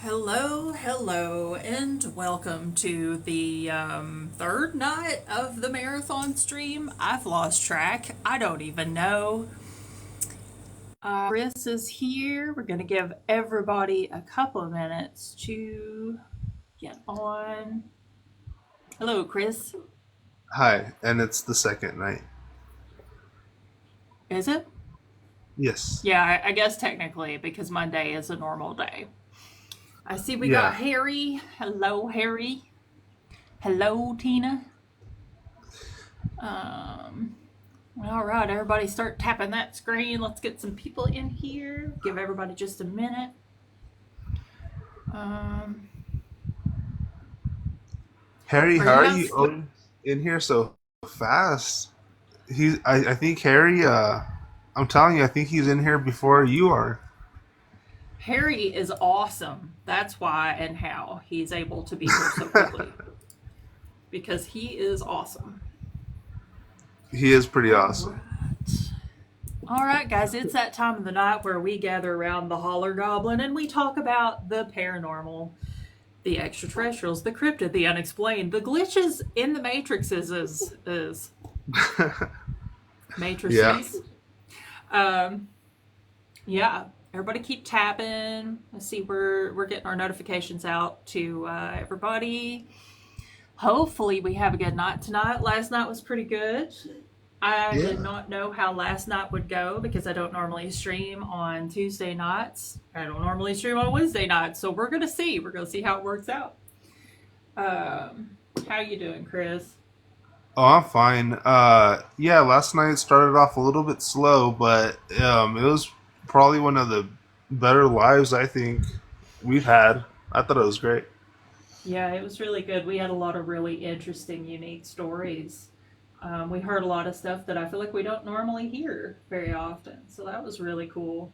Hello, and welcome to the third night of the marathon stream. I've lost track. I don't even know. Chris is here. We're going to give everybody a couple of minutes to get on. Hello, Chris. Hi, and it's the second night. Is it? Yes. Yeah, I guess technically, because Monday is a normal day. I see we got Yeah. Harry. Hello, Harry. Hello, Tina. Um, All right, everybody start tapping that screen. Let's get some people in here. Give everybody just a minute. Um, Harry, are how you are guys? you in here so fast? I think Harry, I'm telling you, I think he's in here before you are. Harry is awesome. That's why and how he's able to be here so quickly because he is awesome. He is pretty All awesome. right. All right, guys, it's that time of the night where we gather around the Holler Goblin and we talk about the paranormal, the extraterrestrials, the cryptid, the unexplained, the glitches in the matrices is Yeah. matrices. Um, yeah, everybody keep tapping. Let's see, we're getting our notifications out to everybody. Hopefully, we have a good night tonight. Last night was pretty good. I did Yeah. not know how last night would go because I don't normally stream on Tuesday nights. I don't normally stream on Wednesday nights, so we're gonna see. We're gonna see how it works out. How you doing, Chris? Oh, I'm fine. Yeah, last night started off a little bit slow, but it was probably one of the better lives I think we've had. I thought it was great. Yeah, it was really good. We had a lot of really interesting, unique stories. We heard a lot of stuff that I feel like we don't normally hear very often. So that was really cool.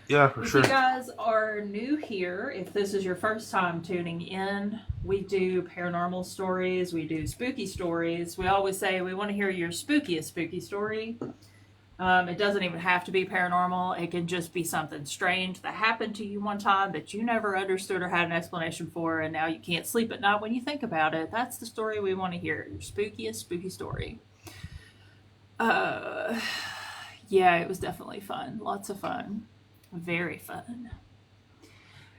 Yeah, for If you sure. guys are new here, if this is your first time tuning in, we do paranormal stories, we do spooky stories. We always say we want to hear your spookiest spooky story. It doesn't even have to be paranormal. It can just be something strange that happened to you one time that you never understood or had an explanation for, and now you can't sleep at night when you think about it. That's the story we want to hear. Your spookiest spooky story. Uh, yeah, it was definitely fun. Lots of fun. Very fun.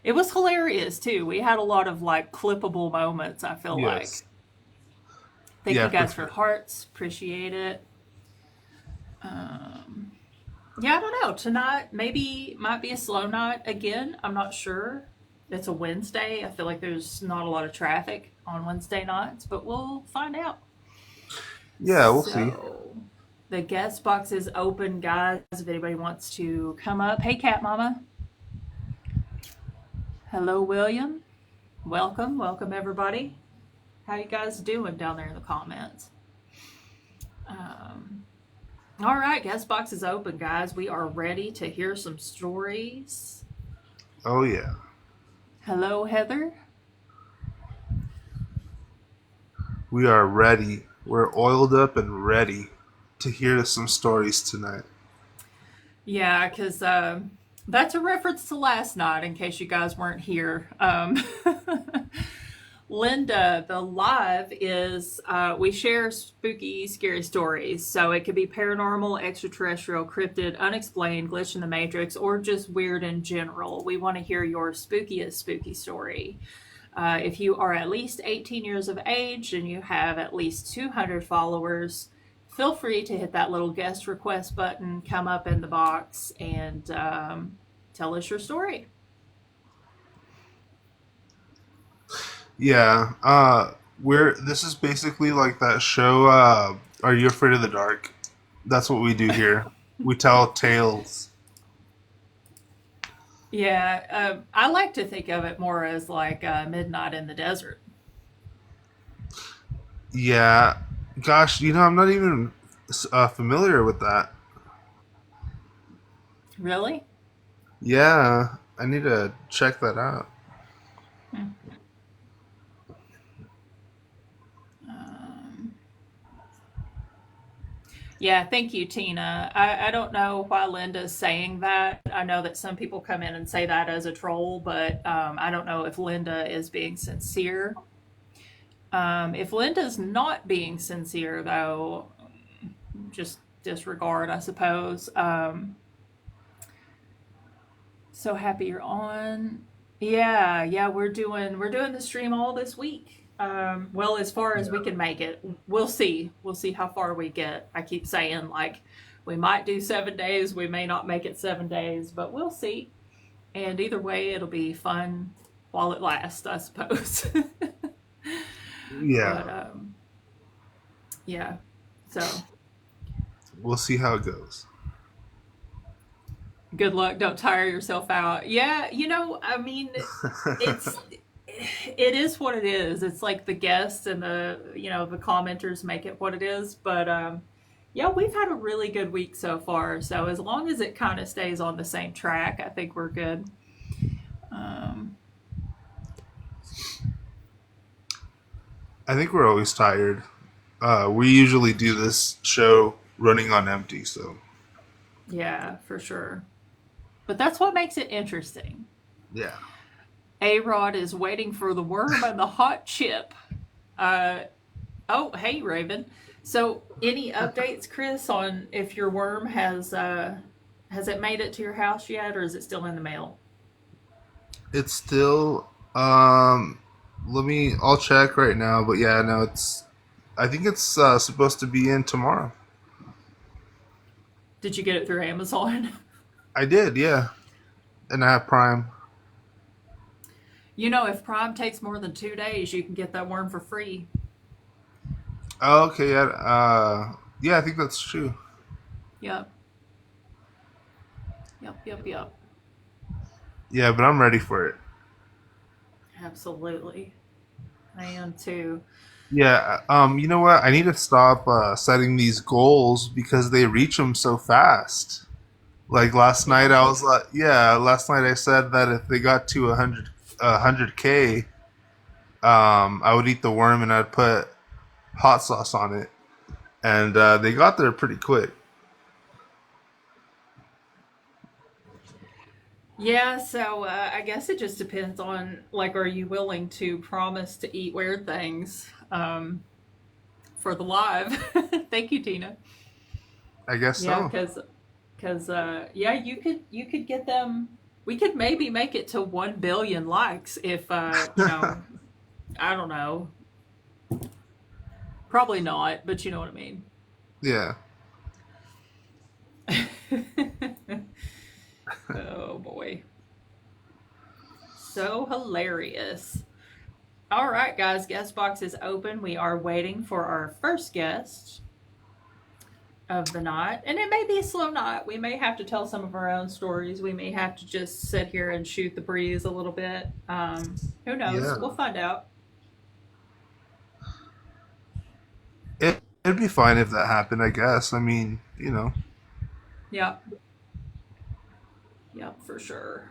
It was hilarious too. We had a lot of like clippable moments, I feel Yes. like. Thank Yeah, you for guys for sure. hearts. Appreciate it. Um, Yeah, I don't know. Tonight maybe might be a slow night again. I'm not sure. It's a Wednesday. I feel like there's not a lot of traffic on Wednesday nights, but we'll find out. Yeah, we'll see. So the guest box is open, guys. If anybody wants to come up, hey, Cat Mama. Hello, William. Welcome, everybody. How you guys doing down there in the comments? Um, all right, guest box is open, guys. We are ready to hear some stories. Oh yeah. Hello, Heather. We are ready. We're oiled up and ready to hear some stories tonight. Yeah, because that's a reference to last night, in case you guys weren't here. Linda, the live is we share spooky, scary stories. So it could be paranormal, extraterrestrial, cryptid, unexplained, glitch in the matrix, or just weird in general. We want to hear your spookiest spooky story. If you are at least 18 years of age and you have at least 200 followers, feel free to hit that little guest request button, come up in the box, and tell us your story. Yeah. We're this is basically like that show. Are you afraid of the dark? That's what we do here. We tell tales. Yeah, I like to think of it more as like Midnight in the Desert. Yeah. Gosh, I'm not even familiar with that. Really? Yeah, I need to check that out. Hmm. Um, Yeah, thank you, Tina. I don't know why Linda's saying that. I know that some people come in and say that as a troll, but I don't know if Linda is being sincere. If Linda's not being sincere, though, just disregard, I suppose. So happy you're on. Yeah, yeah, we're doing the stream all this week. Well, as far as we can make it, we'll see. We'll see how far we get. I keep saying like we might do 7 days, we may not make it 7 days, but we'll see. And either way, it'll be fun while it lasts, I suppose. Yeah, But yeah, so we'll see how it goes. good luck. Don't tire yourself out. Yeah, I mean, it's it is what it is. It's like the guests and the commenters make it what it is. But yeah, we've had a really good week so far. So as long as it kind of stays on the same track, I think we're good. Um, I think we're always tired. We usually do this show running on empty, so yeah, for sure. But that's what makes it interesting. yeah. A Rod is waiting for the worm and the hot chip. Uh, oh, hey, Raven. So, any updates, Chris, on if your worm has it made it to your house yet, or is it still in the mail? It's still I'll check right now, but yeah, no, I think it's supposed to be in tomorrow. Did you get it through Amazon? I did, yeah. And I have Prime. If Prime takes more than 2 days, you can get that worm for free. Oh, okay, yeah. Yeah, I think that's true. Yep, yep, yep, yep. Yeah, but I'm ready for it. Absolutely. I am too. Yeah, you know what? I need to stop setting these goals because they reach them so fast. Like last night, Yeah. I was like, yeah, last night I said that if they got to 100K, I would eat the worm and I'd put hot sauce on it, and they got there pretty quick. Yeah, so I guess it just depends on, like, are you willing to promise to eat weird things for the live? Thank you, Tina. I guess Yeah, so. because yeah, you could get them. We could maybe make it to 1 billion likes if I don't know, probably not, but you know what I mean. Yeah. Oh boy, so hilarious. All right, guys, guest box is open. We are waiting for our first guest of the night, and it may be a slow night. We may have to tell some of our own stories. We may have to just sit here and shoot the breeze a little bit. Who knows? Yeah. We'll find out. It'd be fine if that happened, I guess. I mean, Yep, yep, for sure.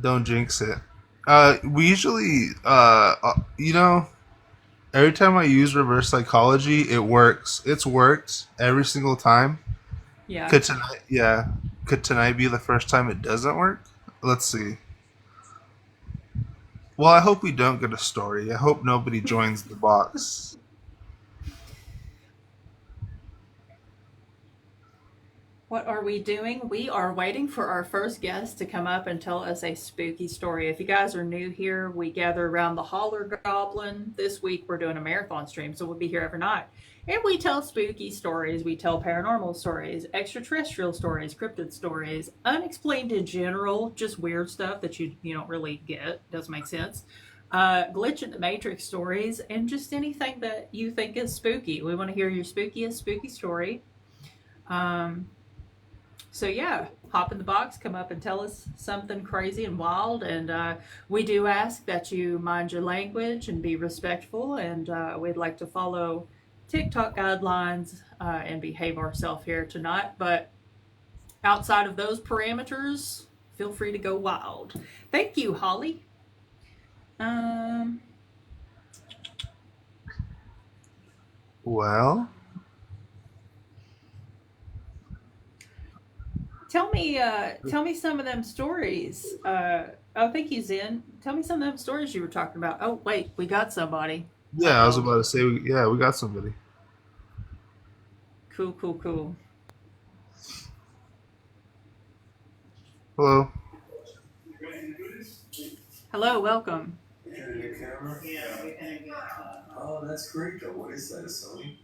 don't jinx it. We usually, every time I use reverse psychology, it works. It's worked every single time. Yeah. Could tonight, yeah, could tonight be the first time it doesn't work? Let's see. Well, I hope we don't get a story. I hope nobody joins the box. What are we doing? We are waiting for our first guest to come up and tell us a spooky story. If you guys are new here, we gather around the Holler Goblin. This week we're doing a marathon stream, so we'll be here every night. And we tell spooky stories, we tell paranormal stories, extraterrestrial stories, cryptid stories, unexplained in general, just weird stuff that you don't really get, doesn't make sense. Glitch in the Matrix stories, and just anything that you think is spooky. We want to hear your spookiest spooky story. Um, so yeah, hop in the box, come up and tell us something crazy and wild. And we do ask that you mind your language and be respectful. And we'd like to follow TikTok guidelines and behave ourselves here tonight. But outside of those parameters, feel free to go wild. Thank you, Holly. Um, Well, Tell me some of them stories. I think he's in. Tell me some of them stories you were talking about. Oh, wait, we got somebody. Uh Yeah, I was oh. about to say, yeah, we got somebody. Cool, cool, cool. Hello. Hello, welcome. Oh, that's great though. What is that, a Sony?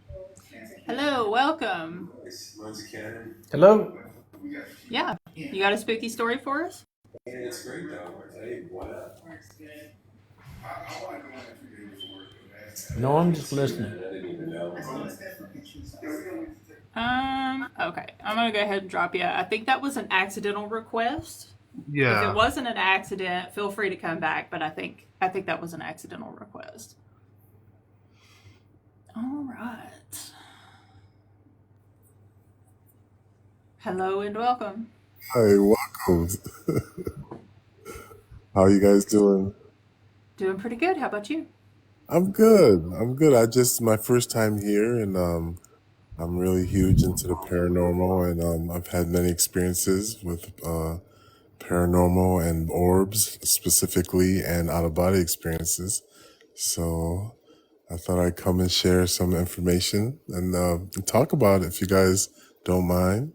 Hello, welcome. Nice. Mine's a Canon. Hello? Yeah, you got a spooky story for us? Yeah, it's great though. Hey, why not? No, I I'm didn't just see listening. that. I didn't even know. Okay. I'm gonna go ahead and drop you. I think that was an accidental request. If it Yeah. wasn't an accident, feel free to come back. But I think that was an accidental request. All right. Hello and welcome. Hi, welcome. How you guys doing? Doing pretty good. How about you? I'm good. I'm good. I just my first time here, and I'm really huge into the paranormal, and I've had many experiences with paranormal and orbs specifically, and out of body experiences. So I thought I'd come and share some information and talk about it if you guys don't mind.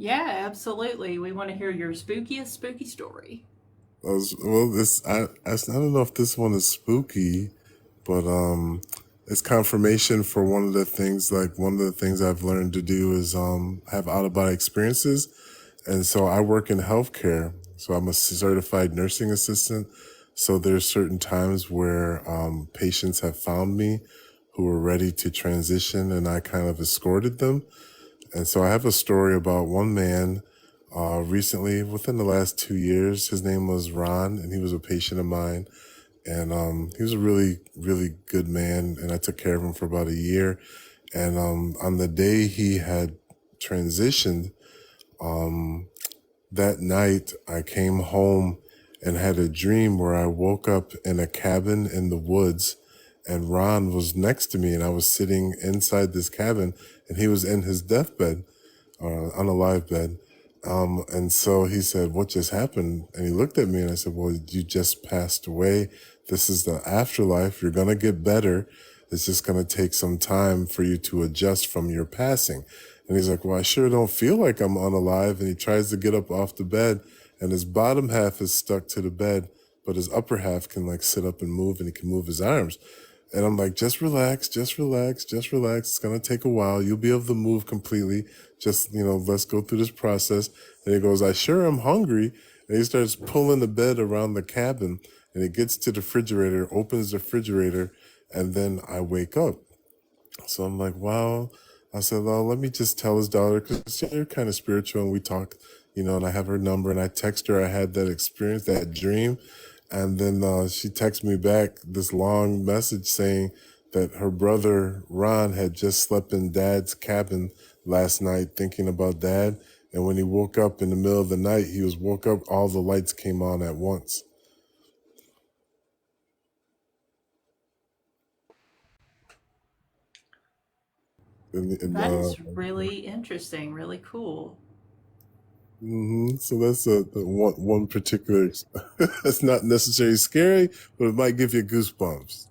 Yeah, absolutely. We want to hear your spookiest spooky story. Well, I don't know if this one is spooky, but it's confirmation for one of the things. Like one of the things I've learned to do is have out of body experiences, and so I work in healthcare. So I'm a certified nursing assistant. So there's certain times where patients have found me who are ready to transition, and I kind of escorted them. And so I have a story about one man recently, within the last 2 years. His name was Ron, and he was a patient of mine. And he was a really, really good man, and I took care of him for about a year. And on the day he had transitioned, that night I came home and had a dream where I woke up in a cabin in the woods, and Ron was next to me, and I was sitting inside this cabin, and he was in his deathbed, on a live bed. And so he said, "What just happened?" And he looked at me, and I said, "Well, you just passed away. This is the afterlife. You're going to get better. It's just going to take some time for you to adjust from your passing." And he's like, "Well, I sure don't feel like I'm unalive." And he tries to get up off the bed, and his bottom half is stuck to the bed, but his upper half can like sit up and move, and he can move his arms. And I'm like, "Just relax, just relax, just relax. It's going to take a while. You'll be able to move completely. Just, let's go through this process." And he goes, "I sure am hungry." And he starts pulling the bed around the cabin, and he gets to the refrigerator, opens the refrigerator, and then I wake up. So I'm like, wow. I said, "Well, let me just tell his daughter, because you're kind of spiritual, and we talk, and I have her number, and I text her I had that experience, that dream." And then she texted me back this long message saying that her brother Ron had just slept in Dad's cabin last night thinking about Dad. And when he woke up in the middle of the night, he was woke up, all the lights came on at once. And That is really interesting, really cool. so that's the one particular. It's not necessarily scary, but it might give you goosebumps.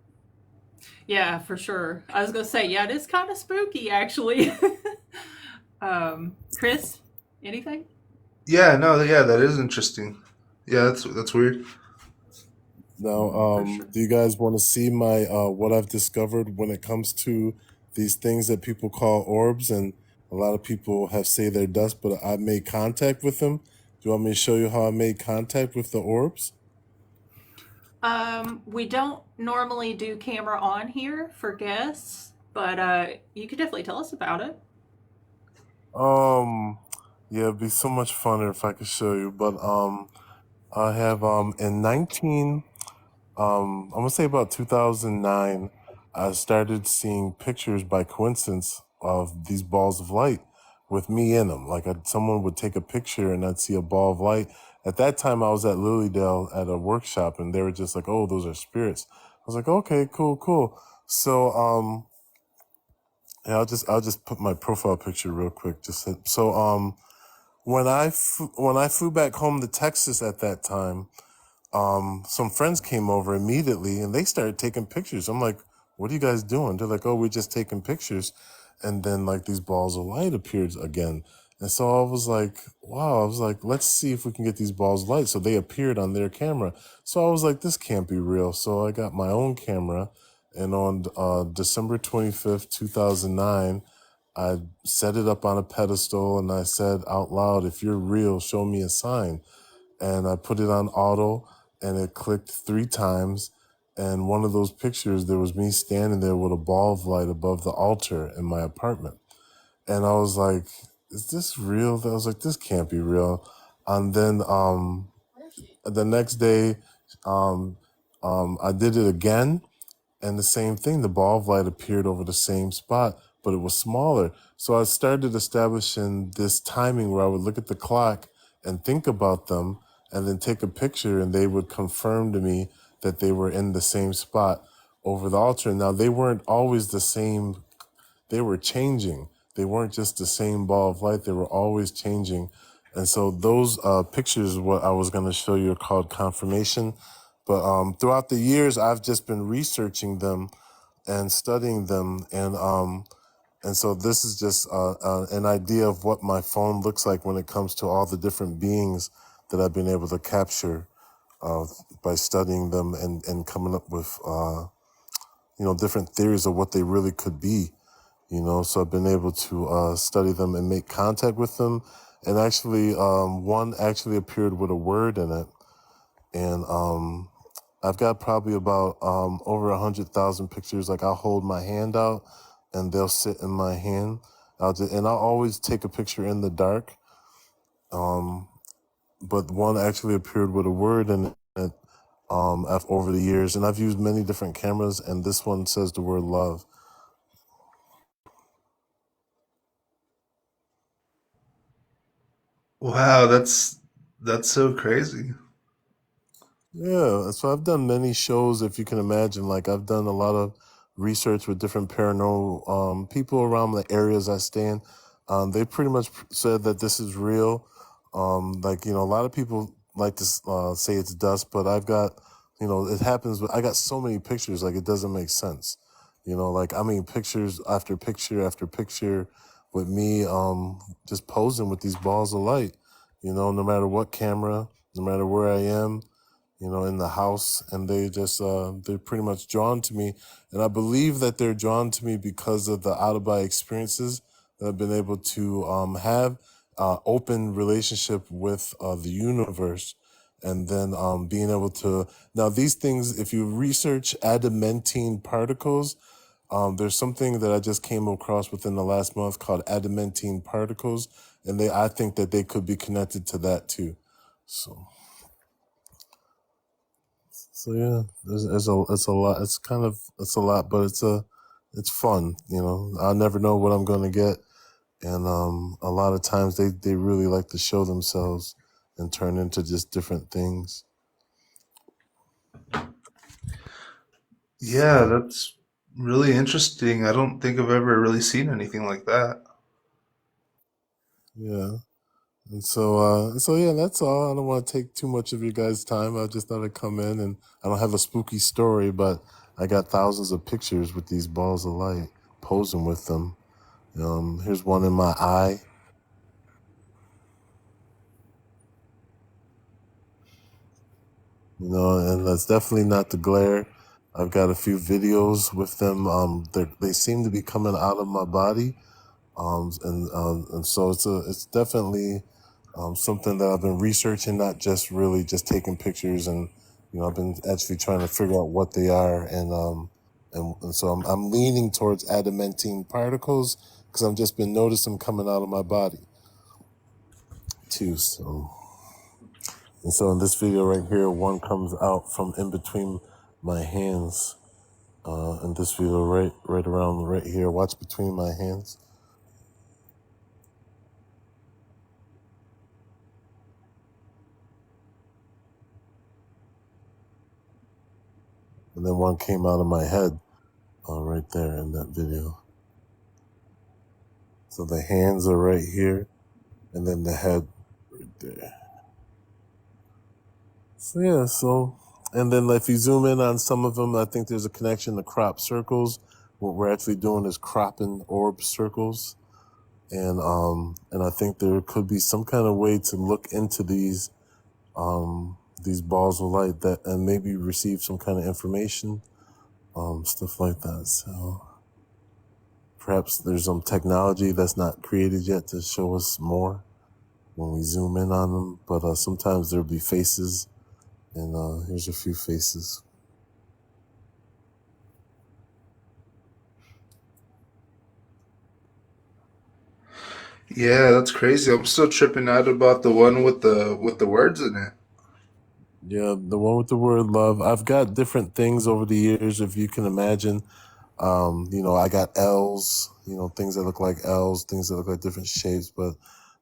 Yeah, for sure. I was gonna say, yeah, it is kind of spooky, actually. Chris, anything? Yeah, no, yeah, that is interesting. Yeah, that's weird. Now, For sure. do you guys want to see my what I've discovered when it comes to these things that people call orbs? And a lot of people have say they're dust, but I made contact with them. Do you want me to show you how I made contact with the orbs? We don't normally do camera on here for guests, but you could definitely tell us about it. Um, yeah, it'd be so much funner if I could show you. But I have in 19 I'm gonna say about 2009, I started seeing pictures by coincidence of these balls of light with me in them. Like someone would take a picture and I'd see a ball of light. At that time, I was at Lilydale at a workshop, and they were just like, "Oh, those are spirits." I was like, "Okay, cool, cool." So, yeah, I'll just put my profile picture real quick. Just so. when I flew back home to Texas at that time, some friends came over immediately and they started taking pictures. I'm like, what are you guys doing? They're like, oh, we're just taking pictures. And then like these balls of light appeared again. And so I was like, wow, I was like, let's see if we can get these balls of light. So they appeared on their camera. So I was like, this can't be real. So I got my own camera. And on December 25th, 2009, I set it up on a pedestal and I said out loud, if you're real, show me a sign. And I put it on auto and it clicked 3 times. And one of those pictures, there was me standing there with a ball of light above the altar in my apartment. And I was like, is this real? I was like, this can't be real. And then the next day, I did it again. And the same thing, the ball of light appeared over the same spot, but it was smaller. So I started establishing this timing where I would look at the clock and think about them and then take a picture and they would confirm to me that they were in the same spot over the altar. Now, they weren't always the same. They were changing. They weren't just the same ball of light. They were always changing. And so those pictures, what I was going to show you, are called confirmation. But throughout the years, I've just been researching them and studying them. And so this is just an idea of what my phone looks like when it comes to all the different beings that I've been able to capture by studying them and coming up with, different theories of what they really could be. So I've been able to study them and make contact with them. And actually, one actually appeared with a word in it. And I've got probably about over 100,000 pictures. Like I'll hold my hand out and they'll sit in my hand. I'll always take a picture in the dark. But one actually appeared with a word in it over the years. And I've used many different cameras, and this one says the word love. Wow, that's so crazy. Yeah, so I've done many shows, if you can imagine. Like I've done a lot of research with different paranormal people around the areas I stay in. They pretty much said that this is real. A lot of people like to say it's dust, but I've got, it happens. But I got so many pictures, like it doesn't make sense. Pictures after picture after picture with me just posing with these balls of light. No matter what camera, no matter where I am, in the house, and they're pretty much drawn to me. And I believe that they're drawn to me because of the out-of-body experiences that I've been able to have open relationship with the universe. And then being able to, now these things, if you research adamantine particles, there's something that I just came across within the last month called adamantine particles. And I think that they could be connected to that too. So yeah, it's a lot. It's a lot, but it's fun. I never know what I'm going to get, and a lot of times they really like to show themselves and turn into just different things. Yeah, that's really interesting. I don't think I've ever really seen anything like that. Yeah, and so yeah, that's all. I don't want to take too much of your guys' time. I just thought I'd come in, and I don't have a spooky story, but I got thousands of pictures with these balls of light, posing with them. Here's one in my eye. And that's definitely not the glare. I've got a few videos with them. They seem to be coming out of my body, and so it's definitely something that I've been researching, not just really just taking pictures. And I've been actually trying to figure out what they are, and so I'm leaning towards adamantine particles because I've just been noticing them coming out of my body too. And so in this video right here, one comes out from in between my hands. In this video right around right here, watch between my hands. And then one came out of my head right there in that video. So the hands are right here, and then the head right there. So yeah, and then if you zoom in on some of them, I think there's a connection to crop circles. What we're actually doing is cropping orb circles, and I think there could be some kind of way to look into these balls of light that and maybe receive some kind of information, stuff like that. So perhaps there's some technology that's not created yet to show us more when we zoom in on them. But sometimes there'll be faces, and here's a few faces. Yeah, that's crazy. I'm still tripping out about the one with the words in it. Yeah, the one with the word love. I've got different things over the years, if you can imagine. I got L's, things that look like L's, things that look like different shapes, but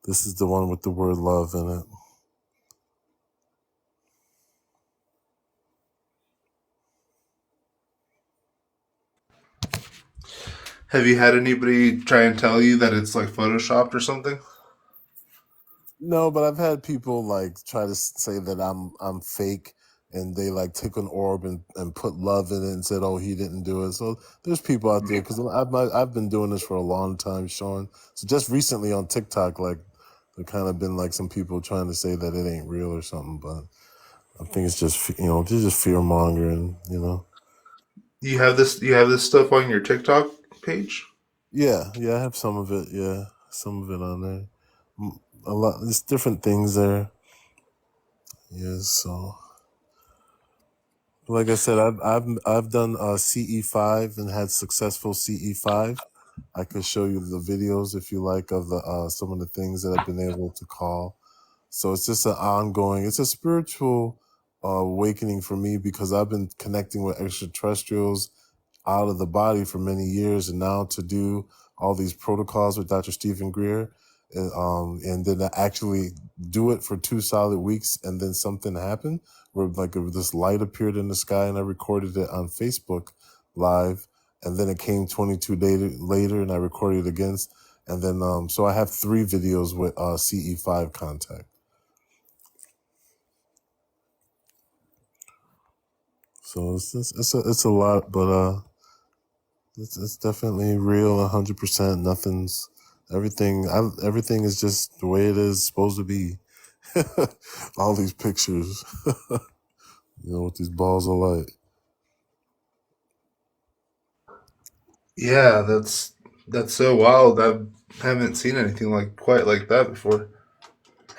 this is the one with the word love in it. Have you had anybody try and tell you that it's like photoshopped or something? No, but I've had people like try to say that I'm fake, and they like took an orb and put love in it and said, "Oh, he didn't do it." So there's people out there because I've been doing this for a long time, Sean. So just recently on TikTok, like there kind of been like some people trying to say that it ain't real or something, but I think it's just they're just fear mongering, You have this stuff on your TikTok page? Yeah, I have some of it. Yeah, some of it on there. A lot. There's different things there. Yeah. So, like I said, I've done CE5 and had successful CE5. I could show you the videos if you like of the some of the things that I've been able to call. So it's just an ongoing. It's a spiritual awakening for me because I've been connecting with extraterrestrials out of the body for many years, and now to do all these protocols with Dr. Stephen Greer, and then to actually do it for 2 solid weeks, and then something happened where like this light appeared in the sky, and I recorded it on Facebook Live, and then it came 22 days later, and I recorded it again, and then so I have 3 videos with CE5 contact. So it's a lot, but it's definitely real, 100%. Everything is just the way it is supposed to be. All these pictures, with these balls of light. Yeah, that's so wild. I haven't seen anything like quite like that before.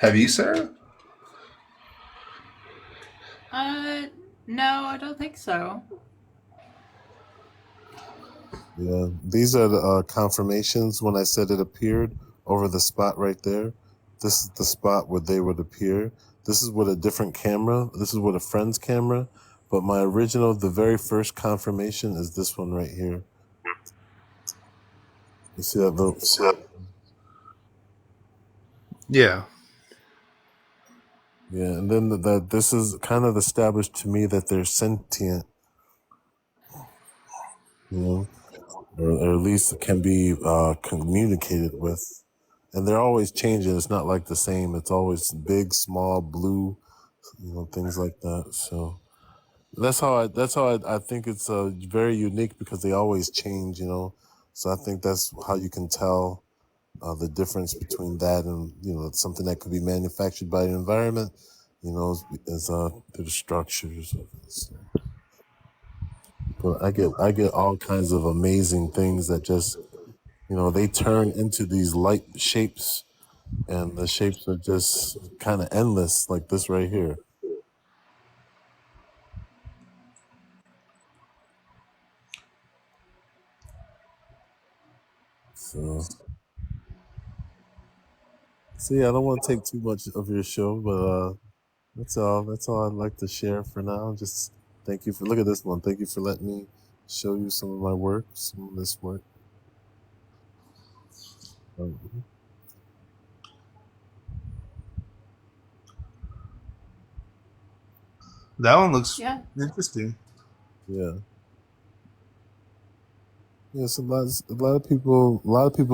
Have you, Sarah? No, I don't think so. Yeah, these are the confirmations when I said it appeared over the spot right there. This is the spot where they would appear. This is with a different camera. This is with a friend's camera. But my original, the very first confirmation is this one right here. You see that little? Yeah. Yeah, and then that this is kind of established to me that they're sentient, or at least can be communicated with. And they're always changing. It's not like the same. It's always big, small, blue, things like that. So that's how I think it's very unique because they always change. So I think that's how you can tell the difference between that and something that could be manufactured by the environment. Is through the structures of it. So. But I get all kinds of amazing things that just they turn into these light shapes, and the shapes are just kind of endless, like this right here. So yeah, I don't want to take too much of your show, but that's all I'd like to share for now. Just thank you for look at this one. Thank you for letting me show you some of my work, some of this work. That one looks Yeah. interesting. Yeah. Yes, a lot of people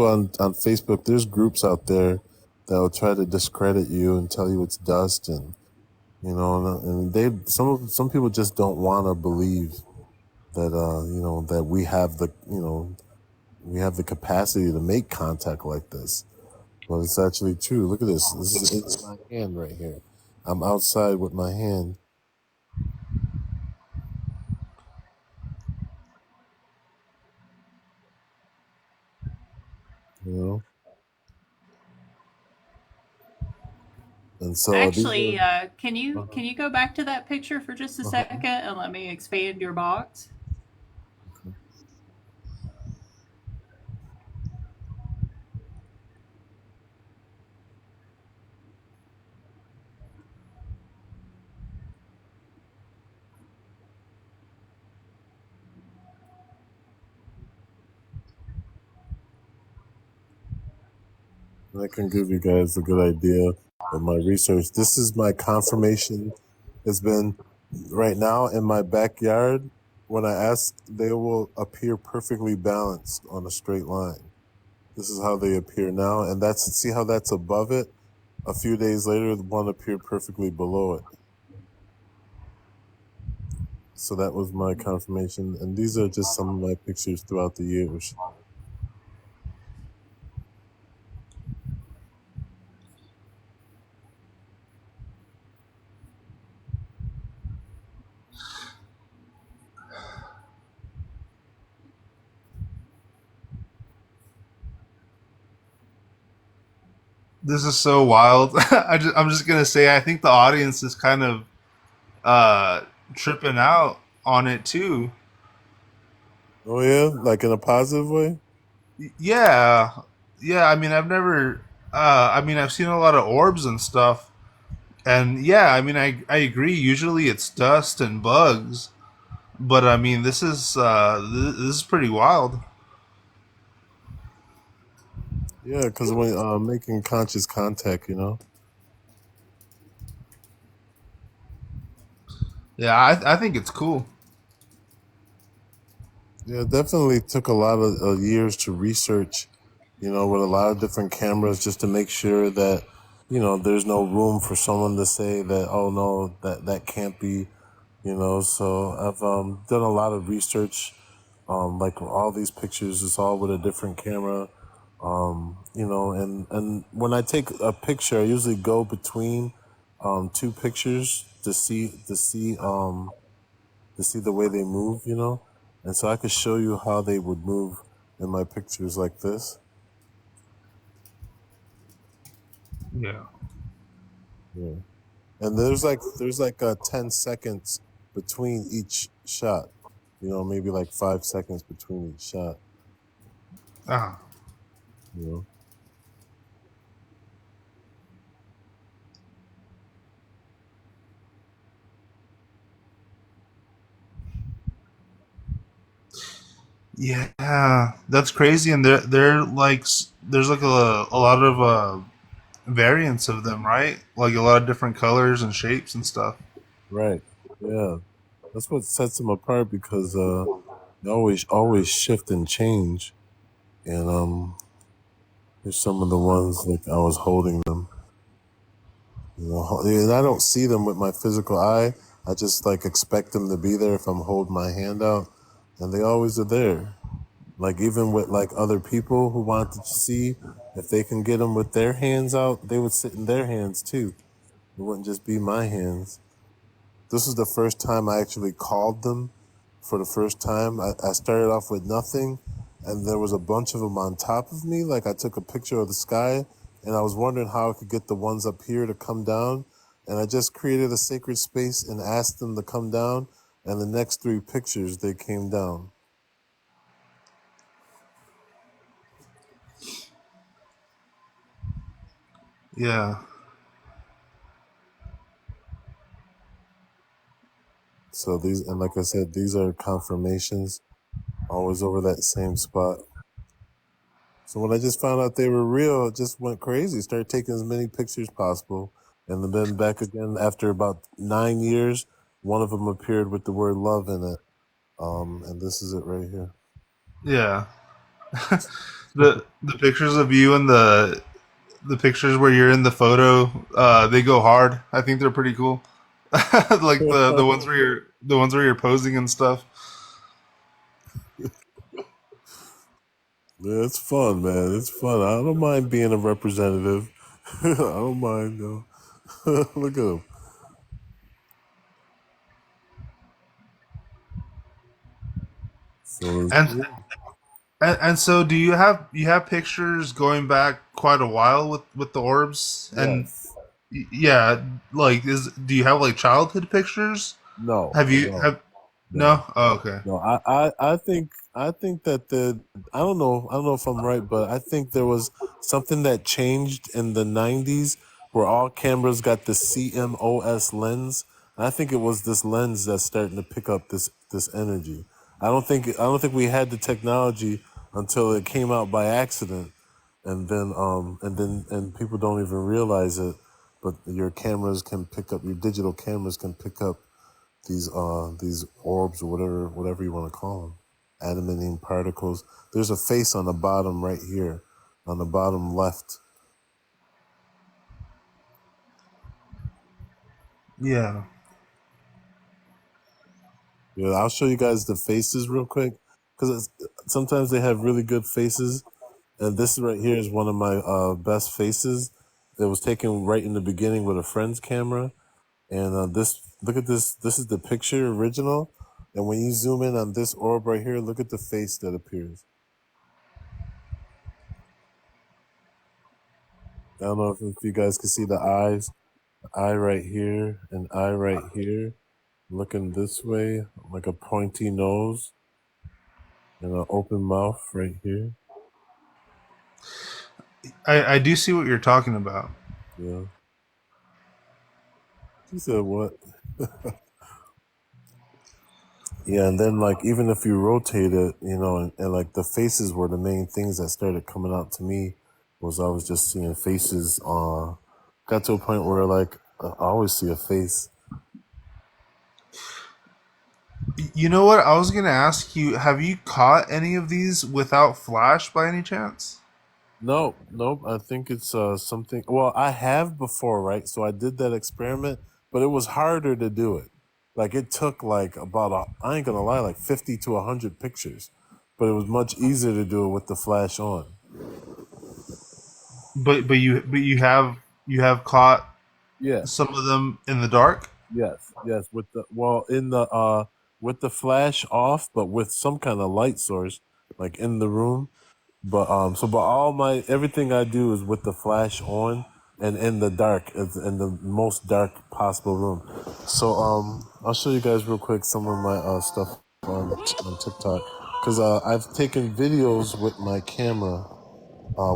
on Facebook. There's groups out there They'll try to discredit you and tell you it's dust, and and some people just don't want to believe that that we have the capacity to make contact like this. But it's actually true. Look at this. This is in my hand right here. I'm outside with my hand. You know, and so these Actually, are. can you go back to that picture for just a Uh-huh. second and let me expand your box? I can give you guys a good idea of my research. This is my confirmation. It's been right now in my backyard. When I ask, they will appear perfectly balanced on a straight line. This is how they appear now, and see how that's above it. A few days later, the one appeared perfectly below it. So that was my confirmation, and these are just some of my pictures throughout the years. This is so wild. I'm just gonna say I think the audience is kind of uh, tripping out on it too. Oh yeah, like in a positive way. Yeah, yeah. I mean, I've never. I mean, I've seen a lot of orbs and stuff, and yeah, I mean, I agree. Usually, it's dust and bugs, but I mean, this is pretty wild. Yeah, because when making conscious contact, Yeah, I think it's cool. Yeah, it definitely took a lot of years to research, with a lot of different cameras just to make sure that, there's no room for someone to say that, oh no, that can't be, So I've done a lot of research, like all these pictures is all with a different camera, and when I take a picture, I usually go between two pictures to see the way they move. And so I could show you how they would move in my pictures like this. Yeah. Yeah. And there's like 10 seconds between each shot. Maybe like 5 seconds between each shot. Ah. You know. Yeah, that's crazy, and they're like there's like a lot of variants of them, right? Like a lot of different colors and shapes and stuff. Right. Yeah. That's what sets them apart because they always shift and change. And here's some of the ones like I was holding them. And I don't see them with my physical eye. I just like expect them to be there if I'm holding my hand out, and they always are there. Like even with like other people who wanted to see if they can get them with their hands out, they would sit in their hands too. It wouldn't just be my hands. This is the first time I actually called them for the first time. I started off with nothing, and there was a bunch of them on top of me. Like I took a picture of the sky, and I was wondering how I could get the ones up here to come down. And I just created a sacred space and asked them to come down. And the next three pictures, they came down. Yeah, So and like I said, these are confirmations, always over that same spot. So when I just found out they were real, it just went crazy. Started taking as many pictures possible. And then back again after about 9 years, one of them appeared with the word love in it. And this is it right here. yeah. The pictures of you and the pictures where you're in the photo, they go hard. I think they're pretty cool. Like the ones where you're posing and stuff. Yeah, it's fun, man. It's fun. I don't mind being a representative. I don't mind though. Look at him. So And and so do you have pictures going back quite a while with the orbs? And yes, yeah, like is do you have like childhood pictures? no, Have you no, have no. no? Oh, okay. No, I think that I don't know if I'm right, but I think there was something that changed in the '90s where all cameras got the CMOS lens. And I think it was this lens that's starting to pick up this energy. I don't think we had the technology until it came out by accident, and people don't even realize it. But your digital cameras can pick up these orbs or whatever you want to call them, adamantium particles. There's a face on the bottom right here, on the bottom left. Yeah. Yeah, I'll show you guys the faces real quick because sometimes they have really good faces, and this right here is one of my best faces. It was taken right in the beginning with a friend's camera, and this look at this. This is the picture original, and when you zoom in on this orb right here, look at the face that appears. I don't know if you guys can see the eyes. Eye right here and eye right here, looking this way, like a pointy nose and an open mouth right here. I do see what you're talking about. Yeah. She said what? Yeah, and then like even if you rotate it, and like the faces were the main things that started coming out to me was I was just seeing faces. Got to a point where like I always see a face. You know what? I was gonna ask you, have you caught any of these without flash by any chance? No, nope. I think it's something. Well, I have before, right? So I did that experiment, but it was harder to do it. Like it took like I ain't gonna lie, like 50 to 100 pictures, but it was much easier to do it with the flash on. You have caught Yeah. some of them in the dark. Yes. With the flash off, but with some kind of light source, like in the room. But all my everything I do is with the flash on and in the dark, in the most dark possible room. So I'll show you guys real quick some of my stuff on TikTok because I've taken videos with my camera,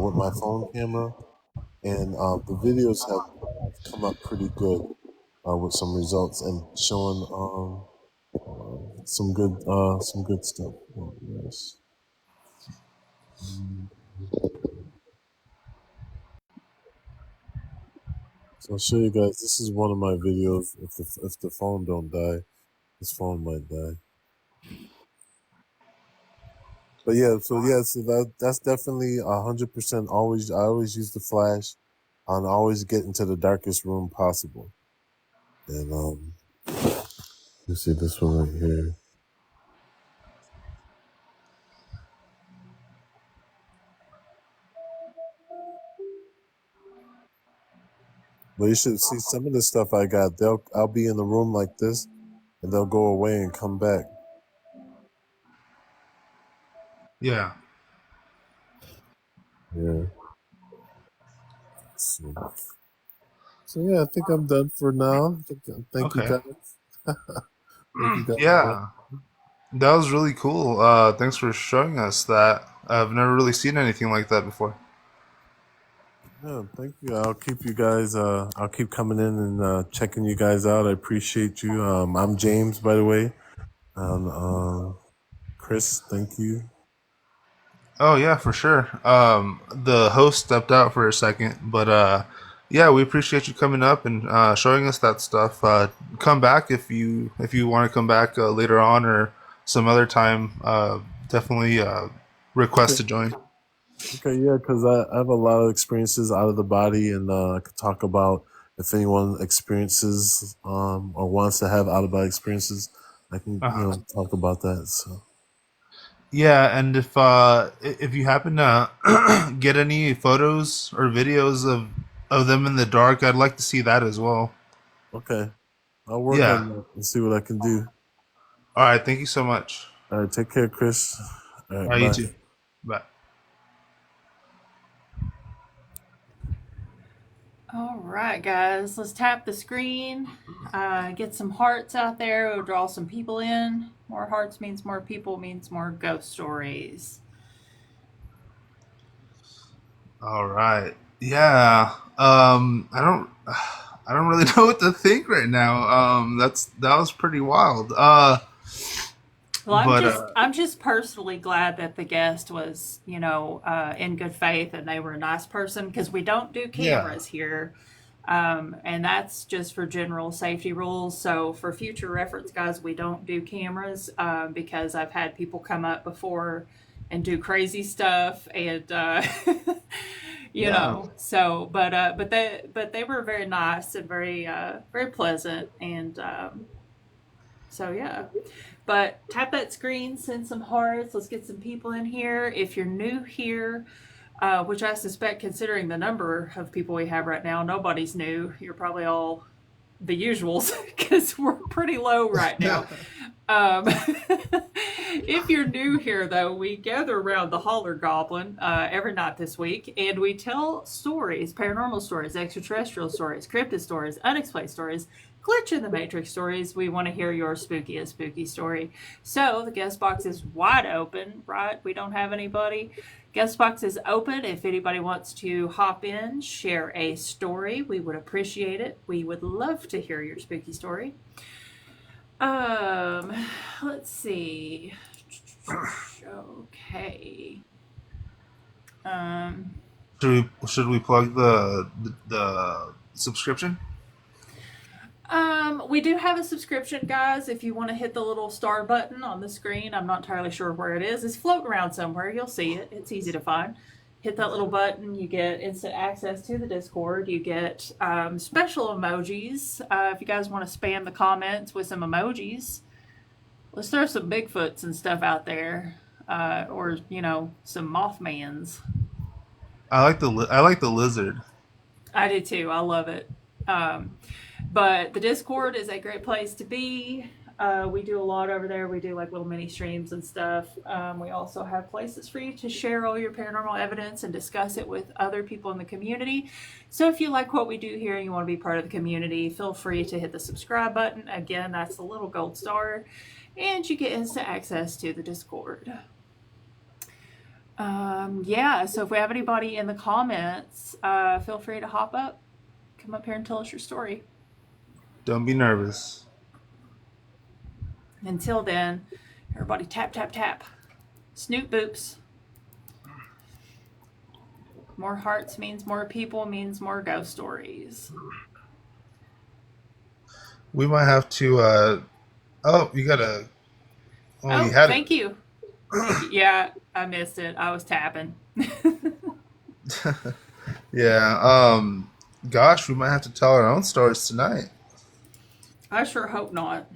with my phone camera, and the videos have come up pretty good with some results and showing some good stuff. Oh, yes. So I'll show you guys. This is one of my videos. If the phone don't die, this phone might die. But that's definitely 100%. I always use the flash, and always get into the darkest room possible. And you see this one right here. But you should see some of the stuff I got. I'll be in the room like this, and they'll go away and come back. Yeah. Yeah. So yeah, I think I'm done for now. Thank you Okay. guys. Thank you guys. Yeah. That was really cool. Thanks for showing us that. I've never really seen anything like that before. Yeah, thank you. I'll keep you guys. I'll keep coming in and checking you guys out. I appreciate you. I'm James, by the way. Chris, thank you. Oh yeah, for sure. The host stepped out for a second, but yeah, we appreciate you coming up and showing us that stuff. Come back if you want to come back later on or some other time. Definitely request to join. Okay, yeah, because I have a lot of experiences out of the body, and I could talk about if anyone experiences or wants to have out of body experiences. I can Uh-huh. talk about that. So Yeah, and if you happen to get any photos or videos of them in the dark, I'd like to see that as well. okay, I'll work Yeah. on that and see what I can do. All right. Thank you so much. All right, take care, Chris. All All right, right, you bye. too. Bye. All right, guys, let's tap the screen, get some hearts out there. We'll draw some people in. More hearts means more people, means more ghost stories. All right. Yeah. I don't really know what to think right now. That was pretty wild. Well, But I'm just personally glad that the guest was, in good faith and they were a nice person because we don't do yeah. cameras here. And that's just for general safety rules. So for future reference, guys, we don't do cameras because I've had people come up before and do crazy stuff, and Yeah. but they were very nice and very pleasant, and so yeah. But tap that screen, send some hearts. Let's get some people in here. If you're new here, which I suspect, considering the number of people we have right now, nobody's new. You're probably all the usuals because we're pretty low right now. If you're new here, though, we gather around the Holler Goblin every night this week, and we tell stories, paranormal stories, extraterrestrial stories, cryptid stories, unexplained stories, glitch in the matrix stories. We want to hear your spookiest spooky story. So the guest box is wide open, right? We don't have anybody. Guest box is open. If anybody wants to hop in, share a story, we would appreciate it. We would love to hear your spooky story. Um, let's see. Okay. Um, Should we plug the subscription? we do have a subscription, guys. If you want to hit the little star button on the screen, I'm not entirely sure where it is. It's floating around somewhere. You'll see it. It's easy to find. Hit that little button. You get instant access to the Discord. You get special emojis. If you guys want to spam the comments with some emojis, let's throw some Bigfoots and stuff out there, or some Mothmans. I like the lizard. I do too. I love it. Um, but the Discord is a great place to be. We do a lot over there. We do like little mini streams and stuff. We also have places for you to share all your paranormal evidence and discuss it with other people in the community. So if you like what we do here and you want to be part of the community, feel free to hit the subscribe button. Again, that's the little gold star. And you get instant access to the Discord. Yeah, so if we have anybody in the comments, feel free to hop up, come up here and tell us your story. Don't be nervous. Until then, everybody tap, tap, tap. Snoop boops. More hearts means more people, means more ghost stories. We might have to. Oh, you gotta. Oh, you Oh, had it. thank you. Thank you. Yeah, I missed it. I was tapping. Yeah. Gosh, we might have to tell our own stories tonight. I sure hope not.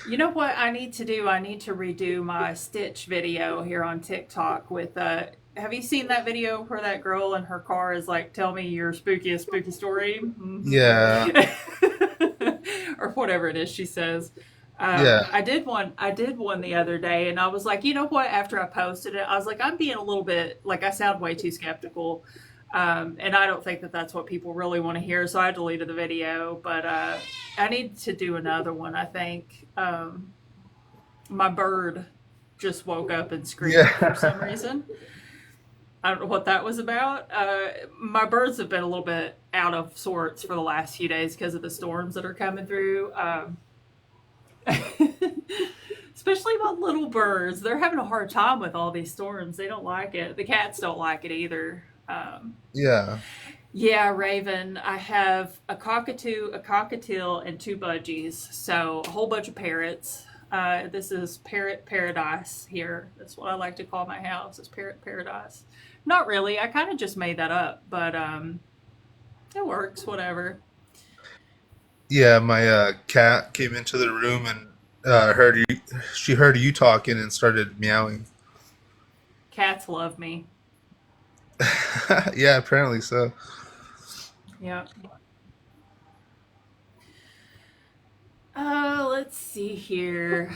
You know what I need to do? I need to redo my Stitch video here on TikTok with have you seen that video where that girl in her car is like, "Tell me your spookiest spooky story," Yeah. or whatever it is she says. Yeah. I did one. I did one the other day, and I was like, you know what? After I posted it, I was like, I'm being a little bit like I sound way too skeptical, and I don't think that that's what people really want to hear. So I deleted the video. But I need to do another one. I think my bird just woke up and screamed for some Yeah. reason. I don't know what that was about. My birds have been a little bit out of sorts for the last few days because of the storms that are coming through. Especially my little birds. They're having a hard time with all these storms. They don't like it. The cats don't like it either. Yeah. Yeah, Raven. I have a cockatoo, a cockatiel, and two budgies. So a whole bunch of parrots. This is Parrot Paradise here. That's what I like to call my house. It's Parrot Paradise. Not really. I kind of just made that up, but it works. Whatever. Yeah, my cat came into the room and heard you. She heard you talking and started meowing. Cats love me. Yeah, apparently so. Yeah. Let's see here.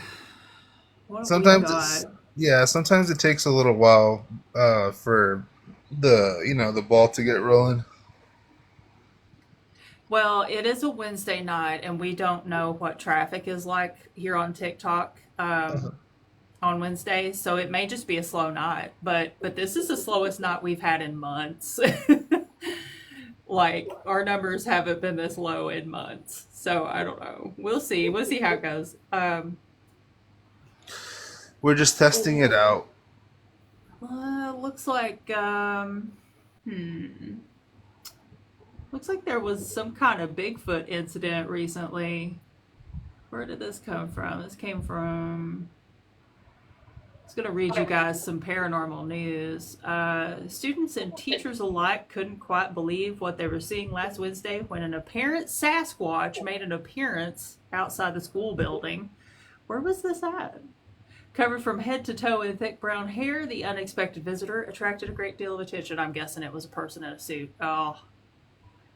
What have we Sometimes it's got? yeah. Sometimes it takes a little while for the ball to get rolling. Well, it is a Wednesday night, and we don't know what traffic is like here on TikTok on Wednesdays, so it may just be a slow night. But this is the slowest night we've had in months. Like our numbers haven't been this low in months, so I don't know. We'll see. We'll see how it goes. We're just testing it out. Looks like looks like there was some kind of Bigfoot incident recently. Where did this come from? This came from. I was going to read you guys some paranormal news. Students and teachers alike couldn't quite believe what they were seeing last Wednesday when an apparent Sasquatch made an appearance outside the school building. Where was this at? Covered from head to toe in thick brown hair, the unexpected visitor attracted a great deal of attention. I'm guessing it was a person in a suit. Oh,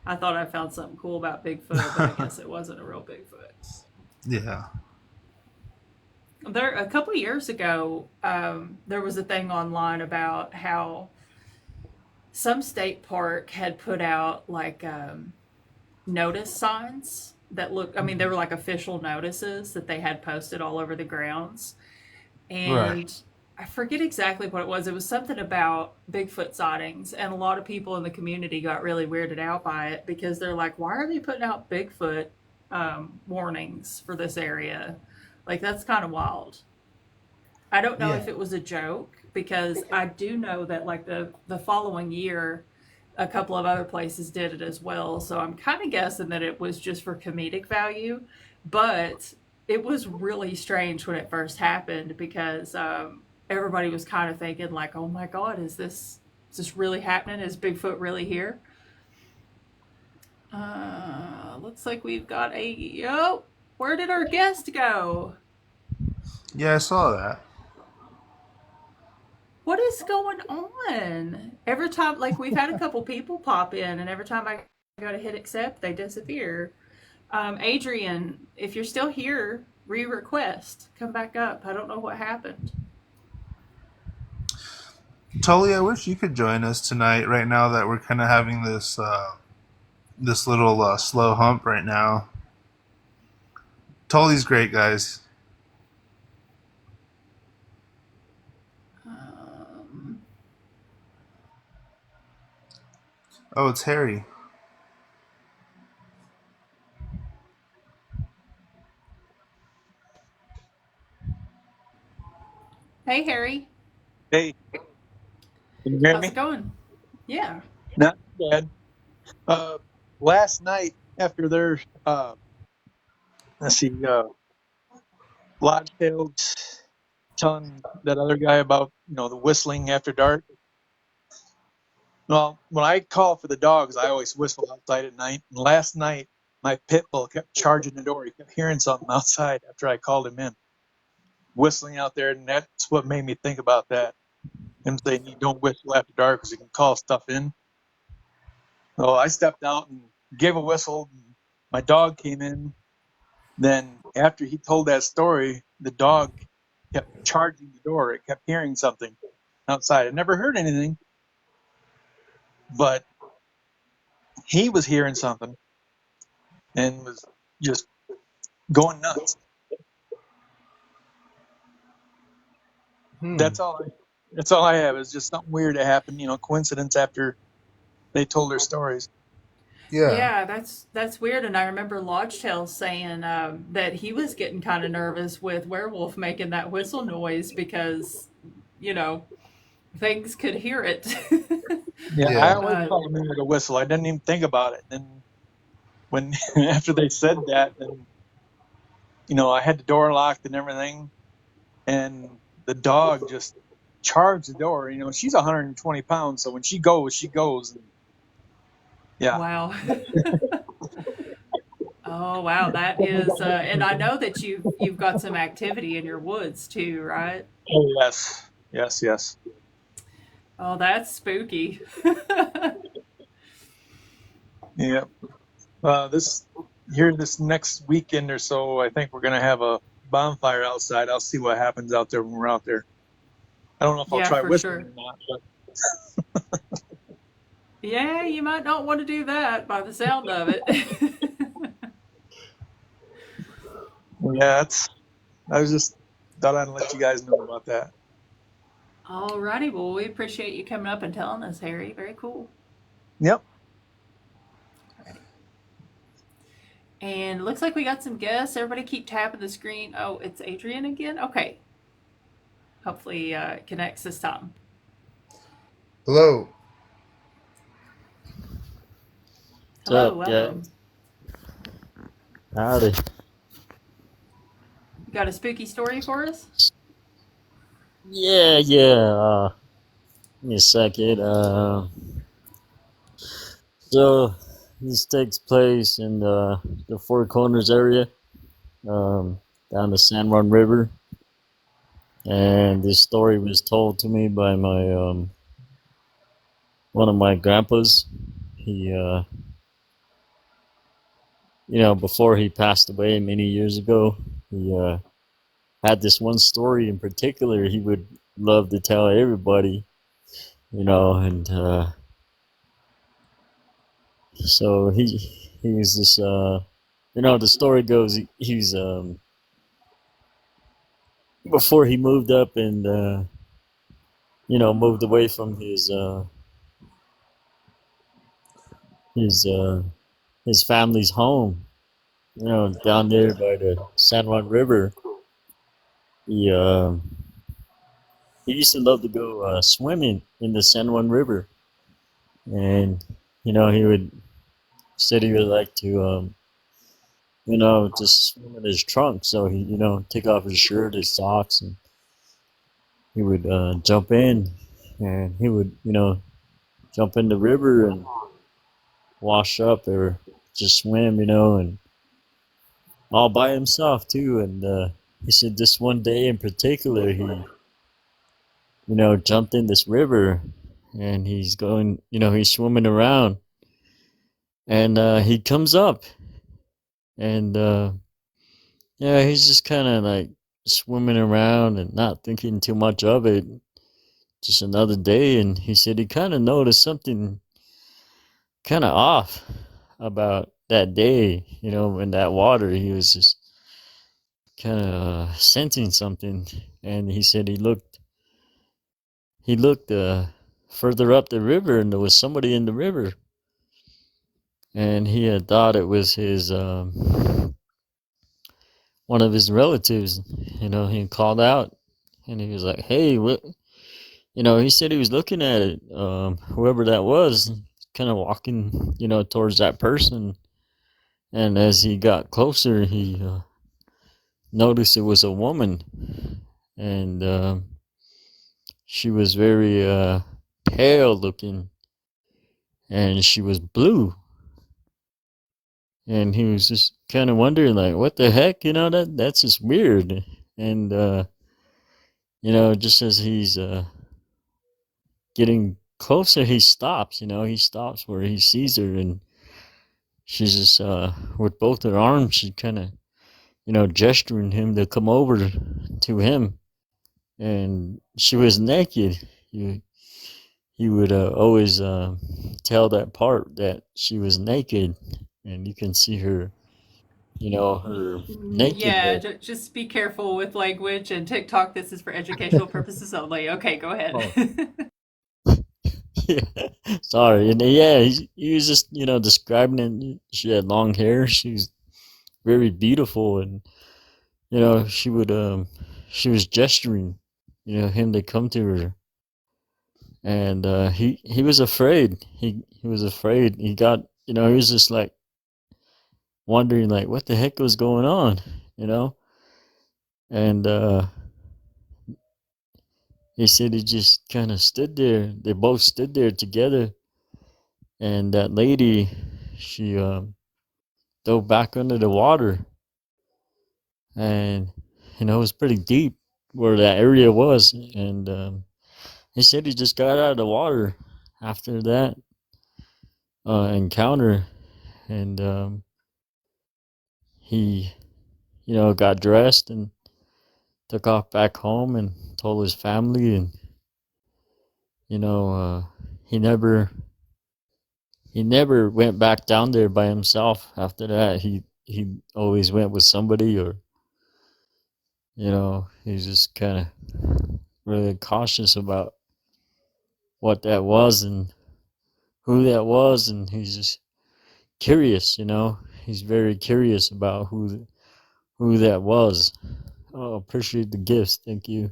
I thought I found something cool about Bigfoot, but I guess it wasn't a real Bigfoot. Yeah. There, a couple of years ago, there was a thing online about how some state park had put out like notice signs that look. I mean, they were like official notices that they had posted all over the grounds, Right. and I forget exactly what it was. It was something about Bigfoot sightings, and a lot of people in the community got really weirded out by it because they're like, "Why are they putting out Bigfoot warnings for this area?" Like that's kind of wild. I don't know Yeah. if it was a joke because I do know that like the following year, a couple of other places did it as well. So I'm kind of guessing that it was just for comedic value, but it was really strange when it first happened because everybody was kind of thinking like, "Oh my God, is this really happening? Is Bigfoot really here?" Looks like we've got a oh, where did our guest go? Yeah, I saw that. What is going on? Every time, like we've had a couple people pop in, and every time I go to hit accept, they disappear. Adrian, if you're still here, re-request, come back up. I don't know what happened. Tully, I wish you could join us tonight. Right now that we're kind of having this little slow hump right now. Tully's great, guys. Um, Oh, it's Harry. hey, Harry, Hey, can you hear how's me? it going? Yeah. Not too bad. Last night after their let's see, Lodge Tales telling that other guy about the whistling after dark. Well, when I call for the dogs, I always whistle outside at night. And last night, my pit bull kept charging the door. He kept hearing something outside after I called him in, whistling out there, and that's what made me think about that. Him saying you don't whistle after dark because you can call stuff in. So I stepped out and gave a whistle. And my dog came in. Then after he told that story, the dog kept charging the door. It kept hearing something outside. I never heard anything, but he was hearing something and was just going nuts. Hmm. That's all. That's all I have. Is just something weird that happened. Coincidence after they told their stories. Yeah. Yeah, that's weird. And I remember Lodge Tales saying that he was getting kind of nervous with Werewolf making that whistle noise because, you know, things could hear it. Yeah, I Yeah. always uh, called him in with a whistle. I didn't even think about it. Then when after they said that, then I had the door locked and everything, and the dog just charged the door. She's 120 pounds, so when she goes, she goes. And yeah. Wow. Oh wow, that is, and I know that you've got some activity in your woods too, right? Oh, yes. Yes, yes. Oh, that's spooky. Yeah. This next weekend or so, I think we're gonna have a bonfire outside. I'll see what happens out there when we're out there. I don't know if I'll Yeah, try for whistling sure. or not, but Yeah, you might not want to do that by the sound of it. yeah, I was just thought I'd let you guys know about that. Alrighty, well, we appreciate you coming up and telling us, Harry. Very cool. Yep. Alrighty. And it looks like we got some guests. Everybody keep tapping the screen. Oh, it's Adrian again? Okay. Hopefully it connects this time. Hello. What's Hello, up, welcome. guys? Howdy. You got a spooky story for us? Yeah, yeah. Give me a second. So this takes place in the Four Corners area, down the San Juan River, and this story was told to me by my one of my grandpas. He, before he passed away many years ago, he had this one story in particular he would love to tell everybody, and so he was this the story goes he's before he moved up and moved away from his his family's home, down there by the San Juan River. He he used to love to go swimming in the San Juan River, and he would said he would like to just swim in his trunk. So he, take off his shirt, his socks, and he would jump in, and he would, jump in the river and wash up or just swim, and all by himself too. And he said this one day in particular, he, jumped in this river, and he's going, he's swimming around, and he comes up, and yeah, he's just kind of like swimming around and not thinking too much of it. Just another day, and he said he kind of noticed something kind of off about that day. In that water, he was just kind of sensing something, and he said he looked further up the river, and there was somebody in the river, and he had thought it was his one of his relatives. He called out, and he was like, "Hey, what?" He said he was looking at it, whoever that was, kind of walking, towards that person. And as he got closer, he noticed it was a woman, and she was very pale looking, and she was blue. And he was just kind of wondering, like, what the heck, that's just weird. And just as he's getting closer, he stops. He stops where he sees her, and she's just with both her arms, she kind of gesturing him to come over to him, and she was naked. He would always tell that part that she was naked, and you can see her, her Yeah, nakedness. just be careful with language and TikTok. This is for educational purposes only. Okay, go ahead. Oh, yeah. Sorry. And yeah, he was just describing it. She had long hair. She was very beautiful, and she was gesturing, him to come to her, and he was afraid. He was afraid. He got, he was just like wondering, like, what the heck was going on, And he said he just kind of stood there. They both stood there together. And that lady, she dove back under the water. And, you know, it was pretty deep where that area was. And he said he just got out of the water after that encounter. And he, you know, got dressed and took off back home and told his family. And, you know, he never went back down there by himself after that. He always went with somebody, or, you know, he's just kind of really cautious about what that was and who that was, and he's just curious, you know. He's very curious about who that was. Oh, appreciate the gifts. Thank you.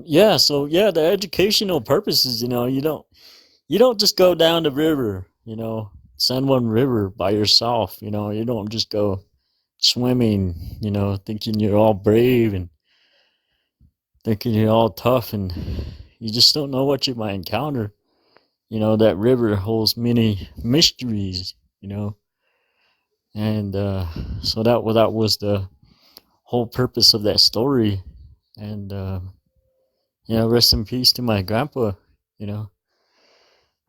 Yeah, so yeah, the educational purposes, you know, you don't just go down the river, you know, San Juan River by yourself, you know. You don't just go swimming, you know, thinking you're all brave and thinking you're all tough, and you just don't know what you might encounter. You know, that river holds many mysteries, you know. And so that was the whole purpose of that story. And you know, rest in peace to my grandpa, you know.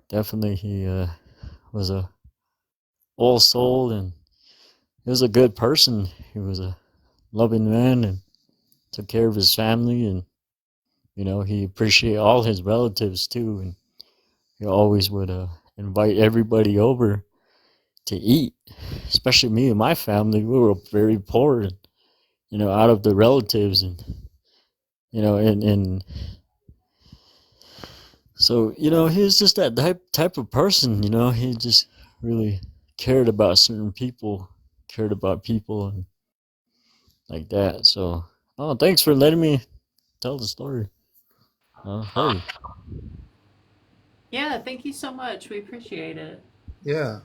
Definitely he was a old soul, and he was a good person. He was a loving man and took care of his family, and, you know, he appreciated all his relatives too, and he always would invite everybody over to eat, especially me and my family. We were very poor, and, you know, out of the relatives, and, you know, and so, you know, he was just that type of person, you know. He just really cared about certain people, cared about people, and like that. So, oh, thanks for letting me tell the story. Hey, Yeah, thank you so much. We appreciate it. Yeah.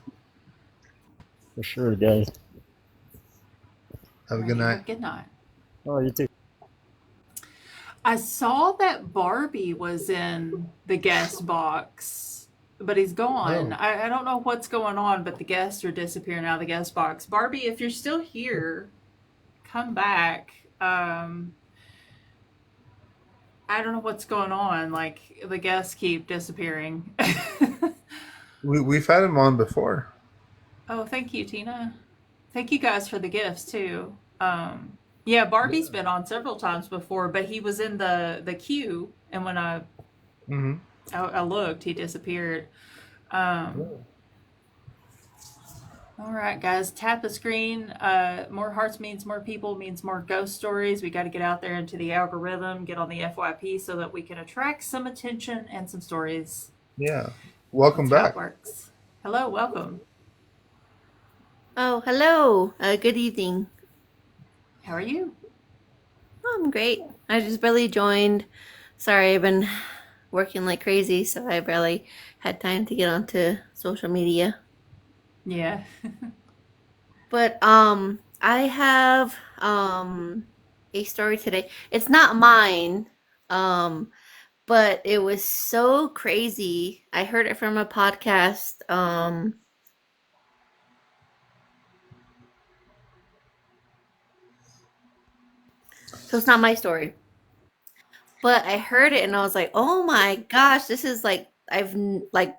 for sure, guys. Have a All good right, night. have a good night. Oh, you too. I saw that Barbie was in the guest box, but he's gone. Oh. I don't know what's going on, but the guests are disappearing out of the guest box. Barbie, if you're still here, come back. I don't know what's going on. Like, the guests keep disappearing. We've had him on before. Oh, thank you, Tina. Thank you guys for the gifts too. Yeah, Barbie's been on several times before, but he was in the queue, and when Mm-hmm. I looked, he disappeared. Um, all right, guys, tap the screen. More hearts means more people, means more ghost stories. We got to get out there into the algorithm, get on the FYP so that we can attract some attention and some stories. Yeah. Welcome That's how it back. works. Hello, welcome. Oh, hello. Good evening. How are you? Oh, I'm great. I just barely joined. Sorry, I've been working like crazy, so I barely had time to get onto social media. Yeah. But I have a story today. It's not mine. Um but it was so crazy. I heard it from a podcast. So it's not my story. But I heard it and I was like, "Oh my gosh, this is like like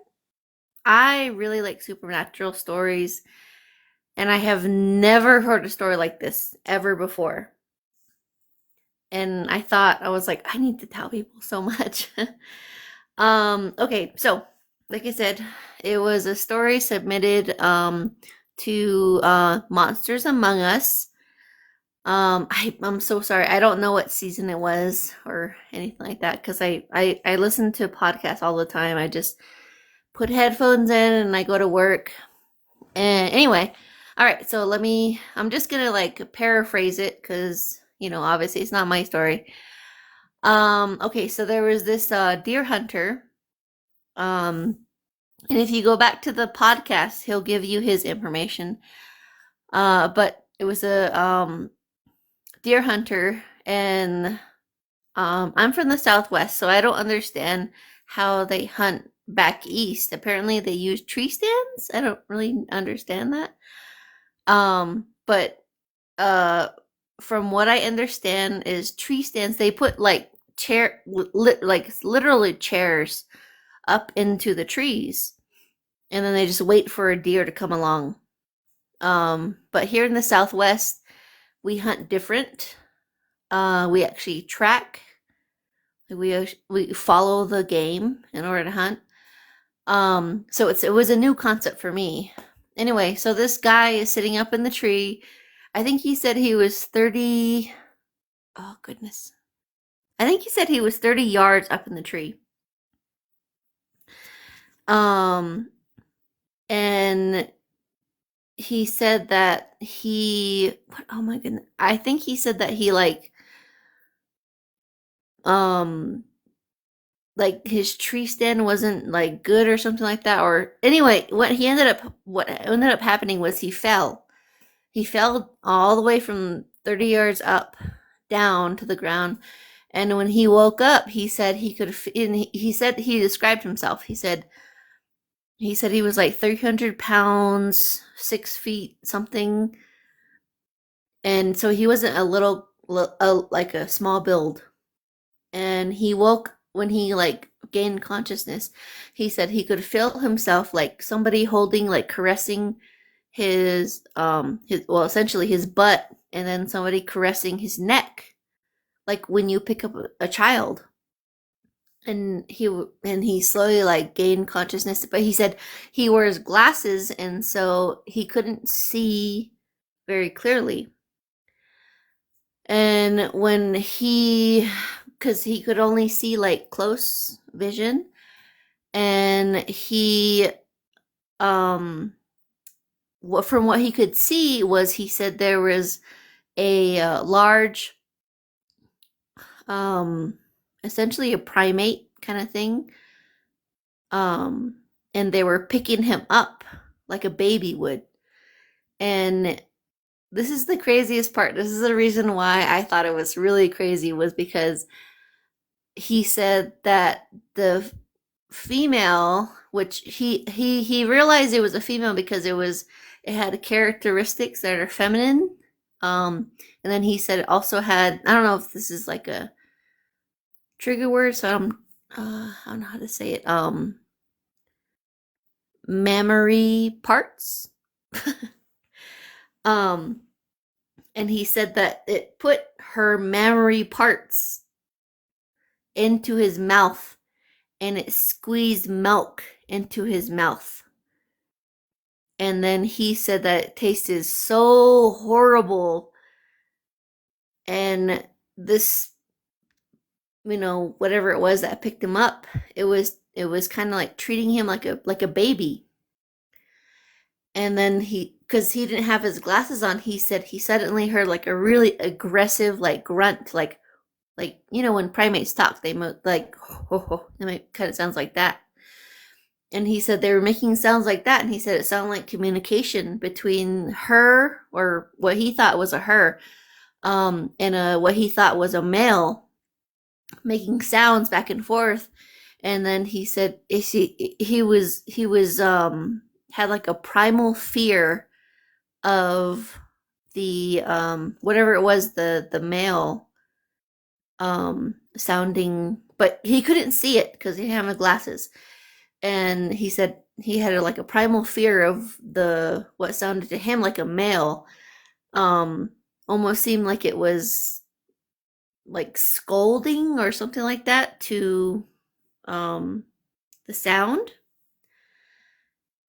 I really like supernatural stories, and I have never heard a story like this ever before." And I was like, I need to tell people so much. Okay, so like I said, it was a story submitted to Monsters Among Us. I'm so sorry. I don't know what season it was or anything like that because I listen to podcasts all the time. I just put headphones in and I go to work. And anyway, all right. So I'm just gonna like paraphrase it because obviously it's not my story. Okay. So there was this deer hunter. And if you go back to the podcast, he'll give you his information. But it was a deer hunter, And I'm from the Southwest, so I don't understand how they hunt back east. Apparently, they use tree stands. I don't really understand that. But from what I understand, is tree stands. They put like like literally chairs up into the trees, and then they just wait for a deer to come along. But here in the Southwest, we hunt different. We actually track. We follow the game in order to hunt. So it was a new concept for me. Anyway, so this guy is sitting up in the tree. I think he said he was 30. Oh goodness. I think he said he was 30 yards up in the tree. And he said that oh my goodness. I think he said that he like his tree stand wasn't like good or something like that. Or anyway, what ended up happening was he fell all the way from 30 yards up down to the ground. And when he woke up, he said he could he said he described himself. He said he was like 300 pounds, 6 feet something. And so he wasn't like a small build. And he woke when he like gained consciousness. He said he could feel himself like somebody holding, like caressing his well, essentially his butt, and then somebody caressing his neck, like when you pick up a child. And he slowly like gained consciousness, but he said he wears glasses, and so he couldn't see very clearly. And when because he could only see like close vision, and he from what he could see was, he said there was a large essentially a primate kind of thing, and they were picking him up like a baby would. And this is the craziest part. This is the reason why I thought it was really crazy, was because he said that the female, which he realized it was a female because it had characteristics that are feminine. And then he said it also had, I don't know if this is like a trigger word, so I don't know how to say it. Mammary parts. And he said that it put her mammary parts into his mouth, and it squeezed milk into his mouth. And then he said that it tasted so horrible. And this, whatever it was that picked him up, it was kind of like treating him like a baby. And then because he didn't have his glasses on, he said he suddenly heard like a really aggressive like grunt, like when primates talk, they like it kind of sounds like that. And he said they were making sounds like that, and he said it sounded like communication between her, or what he thought was a her, and what he thought was a male, making sounds back and forth. And then he said he was had like a primal fear of the whatever it was, the male sounding, but he couldn't see it because he didn't have glasses. And he said he had like a primal fear of what sounded to him like a male. Almost seemed like it was like scolding or something like that to the sound.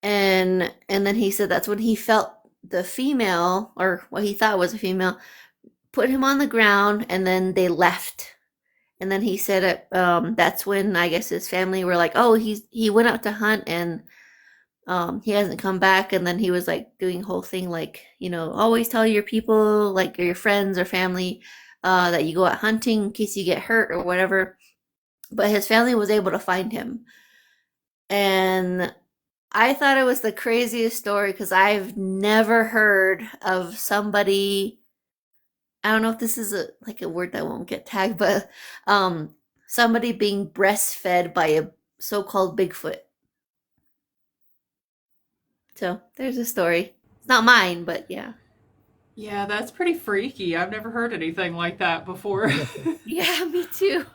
And then he said that's when he felt the female, or what he thought was a female, put him on the ground, and then they left. And then he said that's when I guess his family were like, oh, he went out to hunt, and he hasn't come back. And then he was like doing a whole thing like, always tell your people, like your friends or family, that you go out hunting in case you get hurt or whatever. But his family was able to find him. And I thought it was the craziest story, because I've never heard of somebody I don't know if this is a word that won't get tagged, but somebody being breastfed by a so-called Bigfoot. So there's a story. It's not mine, but yeah. Yeah, that's pretty freaky. I've never heard anything like that before. Yeah, me too.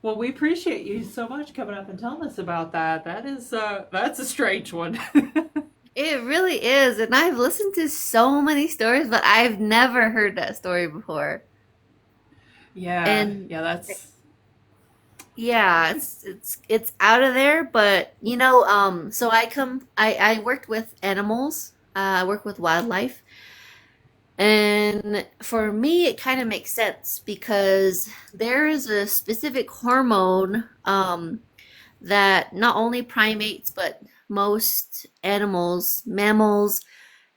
Well, we appreciate you so much coming up and telling us about that. That's a strange one. It really is. And I've listened to so many stories, but I've never heard that story before. Yeah, And yeah, that's yeah, it's out of there, but so I worked with animals. I work with wildlife. And for me, it kind of makes sense because there is a specific hormone that not only primates, but most animals, mammals,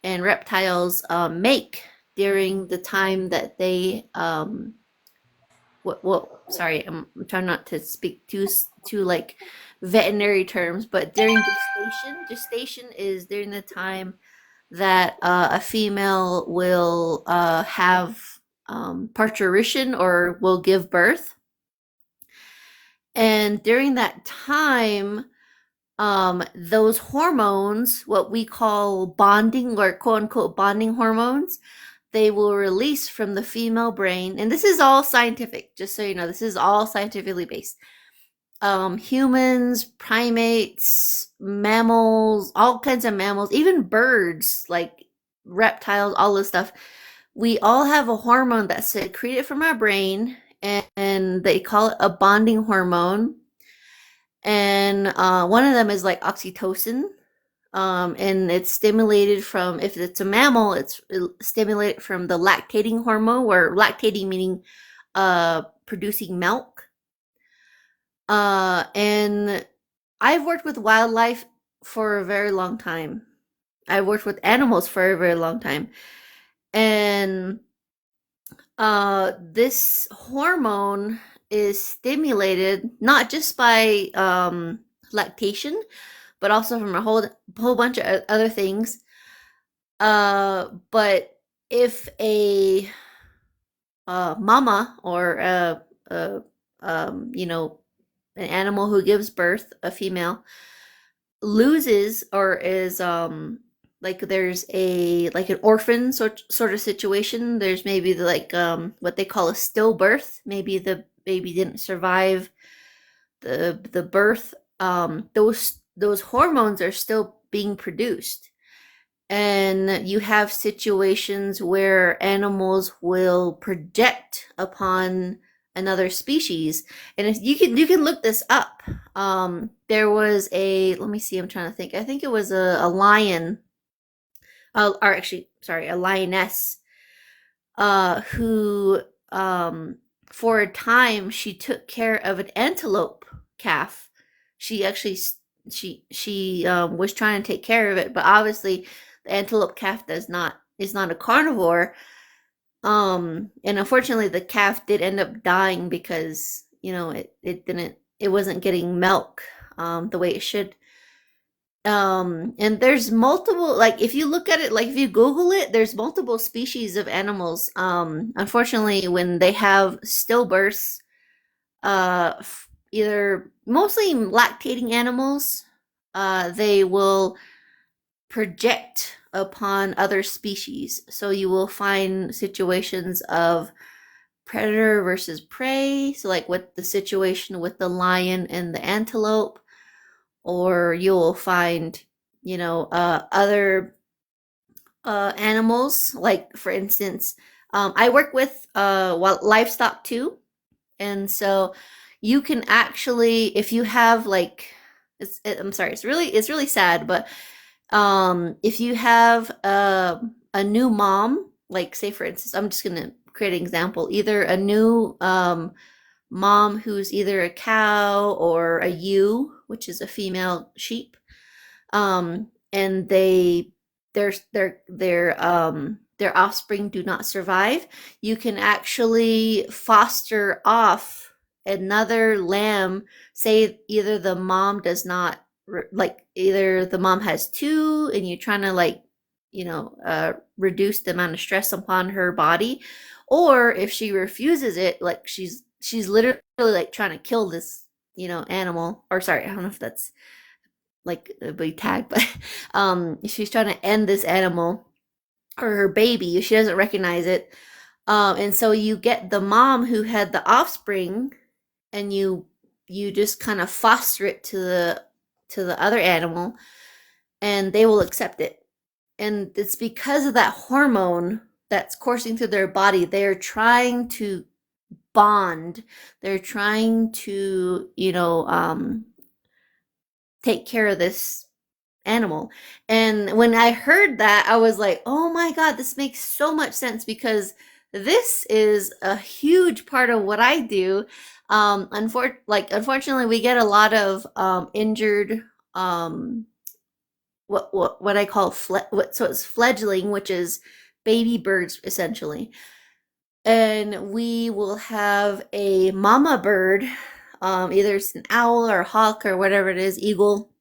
and reptiles make during the time that they sorry, I'm trying not to speak too like veterinary terms, but during gestation is during the time that a female will have parturition or will give birth. And during that time, those hormones, what we call bonding or quote unquote bonding hormones, they will release from the female brain. And this is all scientific, just so you know, this is all scientifically based. Humans, primates, mammals, all kinds of mammals, even birds, like reptiles, all this stuff. We all have a hormone that's secreted from our brain, and they call it a bonding hormone. And one of them is like oxytocin. And it's stimulated from, if it's a mammal, it's stimulated from the lactating hormone, where lactating meaning producing milk. And I've worked with wildlife for a very long time. I've worked with animals for a very long time. And this hormone is stimulated not just by lactation, but also from a whole bunch of other things. But if a mama or an animal who gives birth, a female, loses or is like there's an orphan sort of situation. There's maybe what they call a stillbirth. Maybe the baby didn't survive the birth. Those hormones are still being produced. And you have situations where animals will project upon another species. And if you can look this up. There was let me see, I'm trying to think. I think it was a lion, or actually, sorry, a lioness, who, for a time, she took care of an antelope calf. She actually, she was trying to take care of it, but obviously the antelope calf is not a carnivore. And unfortunately the calf did end up dying because, it wasn't getting milk, the way it should. And there's multiple, like, if you look at it, like, if you Google it, there's multiple species of animals. Unfortunately, when they have stillbirths, either mostly lactating animals, they will project upon other species. So you will find situations of predator versus prey. So like with the situation with the lion and the antelope, or you'll find, other animals. Like for instance, I work with livestock too, and so you can actually, if you have I'm sorry, it's really sad, but if you have a new mom, like say for instance, I'm just gonna create an example, either a new mom who's either a cow or a ewe, which is a female sheep, and their offspring do not survive, you can actually foster off another lamb. Say either the mom does not, like, either the mom has two and you're trying to reduce the amount of stress upon her body, or if she refuses it, like she's literally like trying to kill this animal, or sorry, I don't know if that's like a big tag, but she's trying to end this animal or her baby. She doesn't recognize it, and so you get the mom who had the offspring, and you just kind of foster it to the other animal, and they will accept it. And it's because of that hormone that's coursing through their body. They're trying to bond. They're trying to take care of this animal. And when I heard that, I was like, oh my God, this makes so much sense, because this is a huge part of what I do. Unfortunately, we get a lot of injured, what I call so it's fledgling, which is baby birds essentially. And we will have a mama bird, either it's an owl or a hawk or whatever it is, eagle,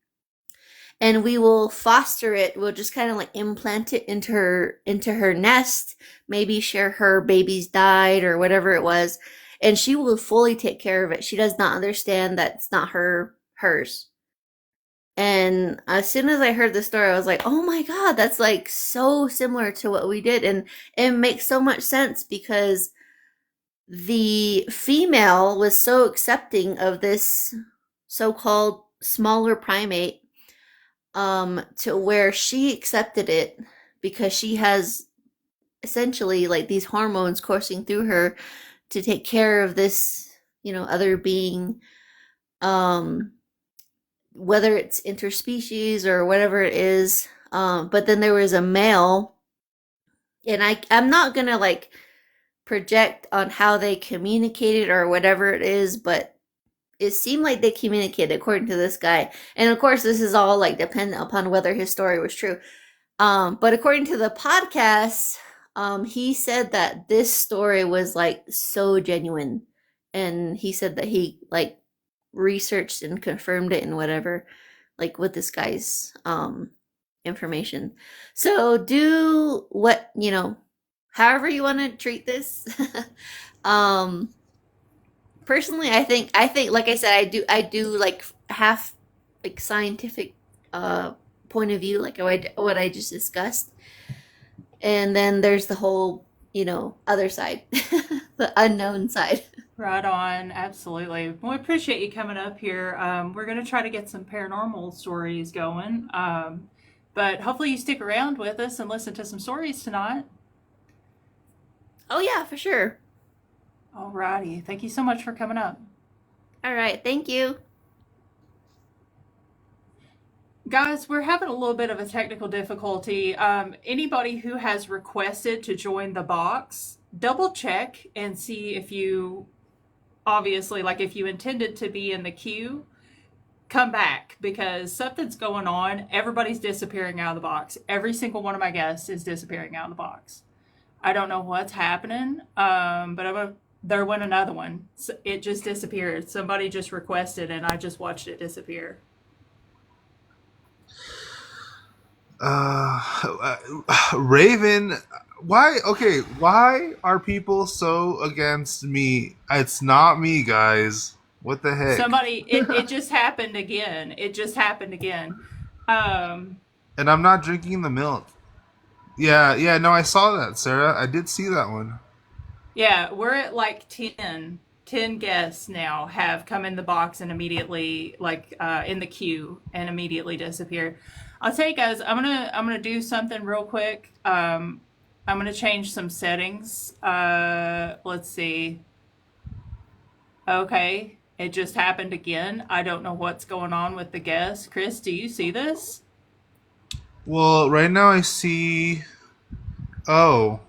and we will foster it. We'll just kind of like implant it into her nest. Maybe share her babies died or whatever it was, and she will fully take care of it. She does not understand that it's not hers. And as soon as I heard the story, I was like, oh my God, that's like so similar to what we did. And it makes so much sense, because the female was so accepting of this so-called smaller primate, to where she accepted it, because she has essentially like these hormones coursing through her to take care of this, other being, whether it's interspecies or whatever it is. But then there was a male, and I'm not gonna like project on how they communicated or whatever it is, but it seemed like they communicated according to this guy. And of course, this is all like dependent upon whether his story was true. But according to the podcast, he said that this story was like so genuine, and he said that he like researched and confirmed it and whatever, like with this guy's information. So do what, however you want to treat this. Personally, I think like I said, I do like half like scientific point of view, like what I just discussed, and then there's the whole other side, the unknown side. Right on, absolutely. Well, we appreciate you coming up here. We're going to try to get some paranormal stories going, but hopefully you stick around with us and listen to some stories tonight. Oh yeah, for sure. Alrighty, thank you so much for coming up. All right, thank you. Guys, we're having a little bit of a technical difficulty. Anybody who has requested to join the box, double check and see if you, obviously, like if you intended to be in the queue, come back, because something's going on. Everybody's disappearing out of the box. Every single one of my guests is disappearing out of the box. I don't know what's happening, but there went another one. It just disappeared. Somebody just requested, and I just watched it disappear. Raven, why are people so against me? It's not me, guys. What the heck? Somebody, it just happened again. It just happened again. And I'm not drinking the milk. Yeah, no, I saw that, Sarah. I did see that one. Yeah, we're at like 10 guests now have come in the box and immediately, like, in the queue and immediately disappeared. I'll tell you guys, I'm gonna do something real quick. I'm gonna change some settings. Let's see. Okay, it just happened again. I don't know what's going on with the guests. Chris, do you see this? Well, right now I see. Oh,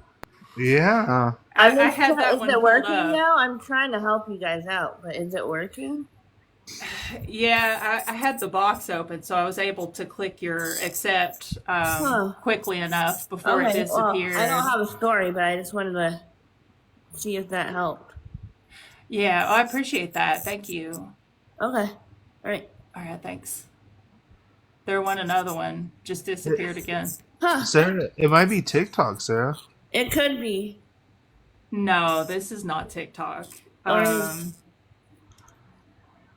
yeah. I had that Is one it pulled working up. now? I'm trying to help you guys out, but is it working? Yeah, I had the box open, so I was able to click your accept quickly enough before it Okay, well, disappeared. I don't have a story, but I just wanted to see if that helped. Yeah, I appreciate that. Thank you. Okay. All right. All right, thanks. There went another one. Just disappeared again. Huh. Sarah, it might be TikTok, Sarah. It could be. No, this is not TikTok. Or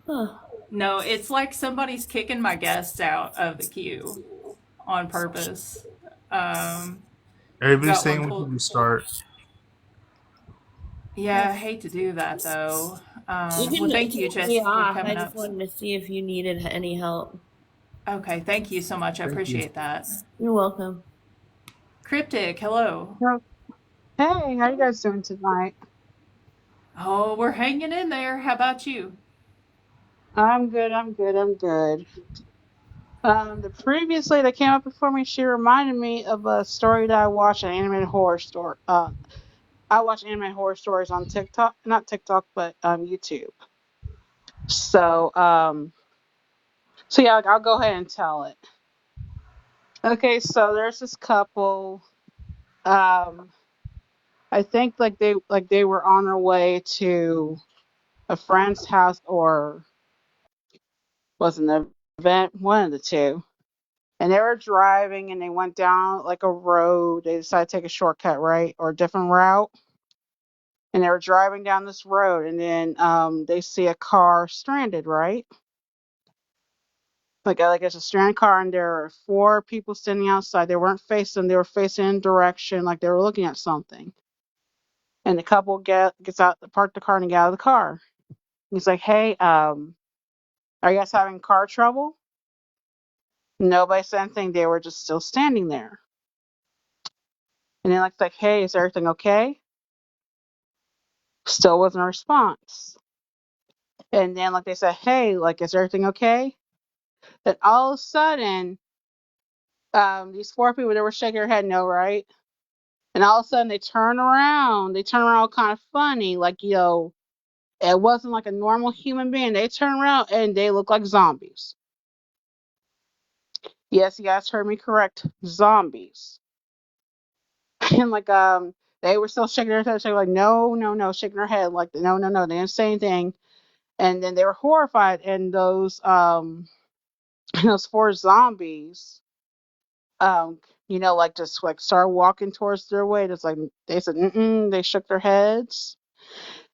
huh. No, it's like somebody's kicking my guests out of the queue on purpose. Um, Everybody's got one saying we pulled. can restart. Yeah, I hate to do that though. You Well, can thank you, take me Jess, for off. I coming just up. wanted to see if you needed any help. Okay, thank you so much. I Thank you. appreciate that. You're welcome. Cryptic, hello. Well, hey, how you guys doing tonight? Oh, we're hanging in there. How about you? I'm good, I'm good, I'm good. The previous lady that came up before me, she reminded me of a story that I watched, an animated horror story. I watch animated horror stories on TikTok, not TikTok, but YouTube. So, so yeah, I'll go ahead and tell it. Okay, so there's this couple. Um, I think like they were on their way to a friend's house or was an event, one of the two. And they were driving and they went down like a road. They decided to take a shortcut, right? Or a different route. And they were driving down this road and then they see a car stranded, right? Like it's a stranded car and there are four people standing outside. They weren't facing, they were facing in direction, like they were looking at something. And the couple gets out, park the car and get out of the car. He's like, hey, are you guys having car trouble? Nobody said anything. They were just still standing there. And then like, hey, is everything okay? Still wasn't a response. And then like they said, hey, like is everything okay? Then all of a sudden, these four people they were shaking their head no, right? And all of a sudden they turn around. They turn around kind of funny, like it wasn't like a normal human being. They turn around and they look like zombies. Yes, you guys heard me correct. Zombies. And like they were still shaking their head, shaking like no, no, no, shaking their head like no, no, no. They didn't say anything. And then they were horrified and those those four zombies um like just like start walking towards their way. Just like they said mm-mm, they shook their heads.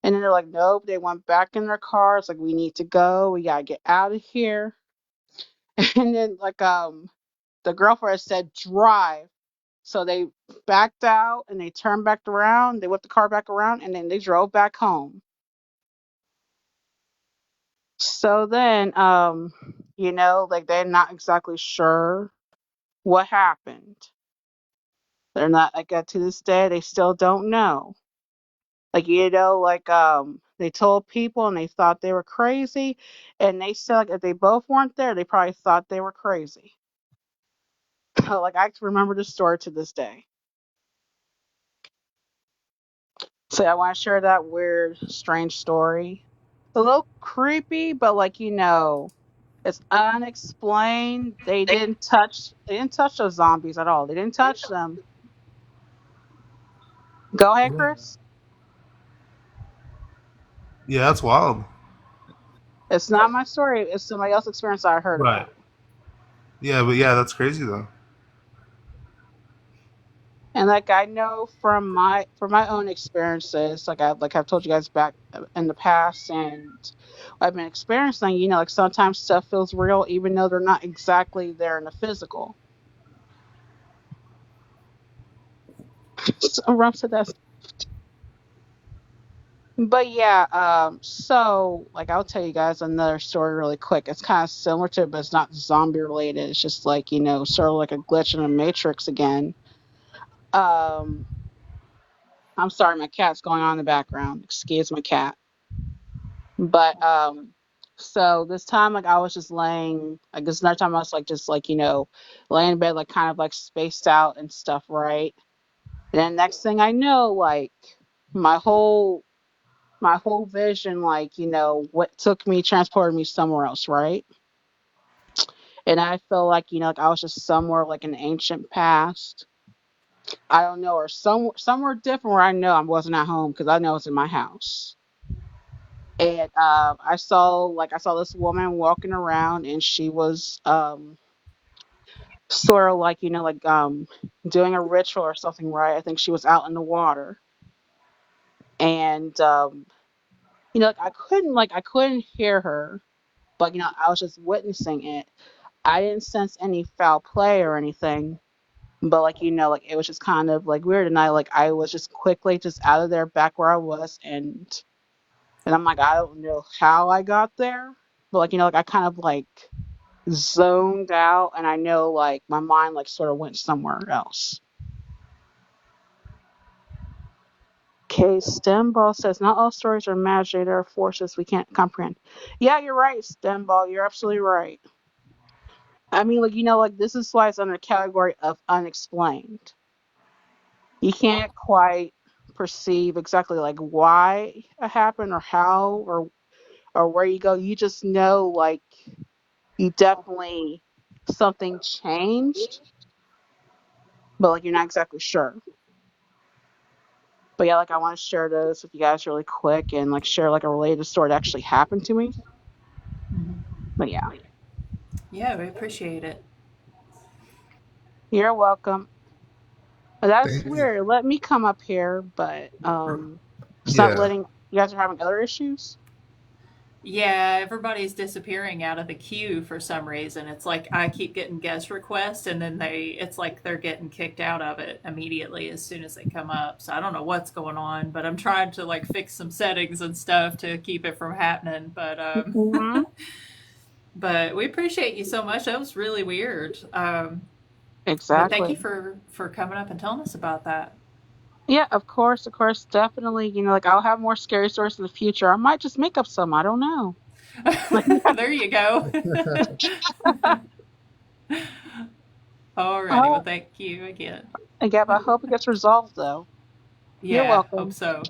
And then they're like nope, they went back in their cars like we need to go, we gotta get out of here. And then like the girlfriend said drive. So they backed out and they turned back around, they whipped the car back around and then they drove back home. So then like they're not exactly sure what happened. They're not like to this day they still don't know. Like they told people and they thought they were crazy, and they said like if they both weren't there, they probably thought they were crazy. Like I can remember the story to this day. So I want to share that weird, strange story. A little creepy, but it's unexplained. They didn't touch those zombies at all. They didn't touch them. Go ahead, Yeah, Chris. yeah, that's wild. It's not my story. It's somebody else's experience I heard Right. about. Yeah, but yeah, that's crazy though. And like I know from my own experiences, like I've told you guys back in the past, and I've been experiencing, like sometimes stuff feels real even though they're not exactly there in the physical. So Rum said that. But yeah, so like I'll tell you guys another story really quick. It's kind of similar to it, but it's not zombie related. It's just like, sort of like a glitch in the matrix again. Um, I'm sorry, my cat's going on in the background. Excuse my cat. But so this time like I was just laying I guess another time I was like just like, laying in bed like kind of like spaced out and stuff, right? And then next thing I know, like my whole my whole vision, like, what took me, transported me somewhere else, right? And I feel like, like I was just somewhere like an ancient past. I don't know, or somewhere different where I know I wasn't at home because I know it's in my house. And I saw this woman walking around, and she was sort of like, doing a ritual or something, right? I think she was out in the water, and I couldn't hear her, but I was just witnessing it. I didn't sense any foul play or anything, but it was just kind of like weird, and I was just quickly just out of there, back where I was, and I'm like, I don't know how I got there, but I kind of zoned out, and I know my mind sort of went somewhere else. Okay, Stem Ball says not all stories are magic. There are forces we can't comprehend. Yeah, you're right, Stem Ball. You're absolutely right. I mean, this is why it's under the category of unexplained. You can't quite perceive exactly why it happened or how or where you go. You just know you definitely something changed, but you're not exactly sure. But yeah, I want to share those with you guys really quick and share a related story that actually happened to me. But yeah, Yeah, we appreciate it. you're welcome. That's Thank you. weird. Let me come up here, but it's not Yeah. letting. You guys are having other issues. Yeah, everybody's disappearing out of the queue for some reason. It's like I keep getting guest requests and then it's like they're getting kicked out of it immediately as soon as they come up. So I don't know what's going on, but I'm trying to fix some settings and stuff to keep it from happening. But Hmm. but we appreciate you so much. That was really weird. But thank Exactly. you for coming up and telling us about that. Yeah, of course, definitely. I'll have more scary stories in the future. I might just make up some. I don't know. There you go. Alrighty, well Oh, thank you again. again, I hope it gets resolved though. You're Yeah, hope welcome. so.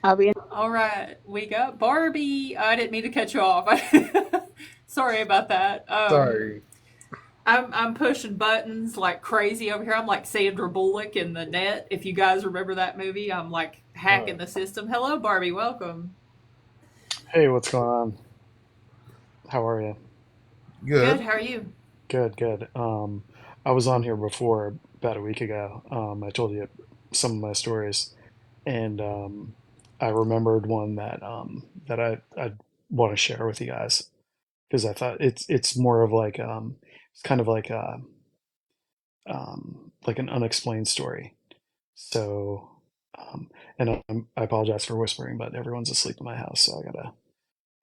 I'll be in. All right, we got Barbie. I didn't mean to cut you off. Sorry about that. Sorry. I'm pushing buttons like crazy over here. I'm like Sandra Bullock in The Net. If you guys remember that movie, I'm like hacking the system. Hello, Barbie. Welcome. Hey, what's going on? How are you? Good. Good. How are you? Good, good. I was on here before about a week ago. I told you some of my stories, and I remembered one that I want to share with you guys because I thought it's more of it's kind of like an unexplained story. So, and I apologize for whispering, but everyone's asleep in my house, so I gotta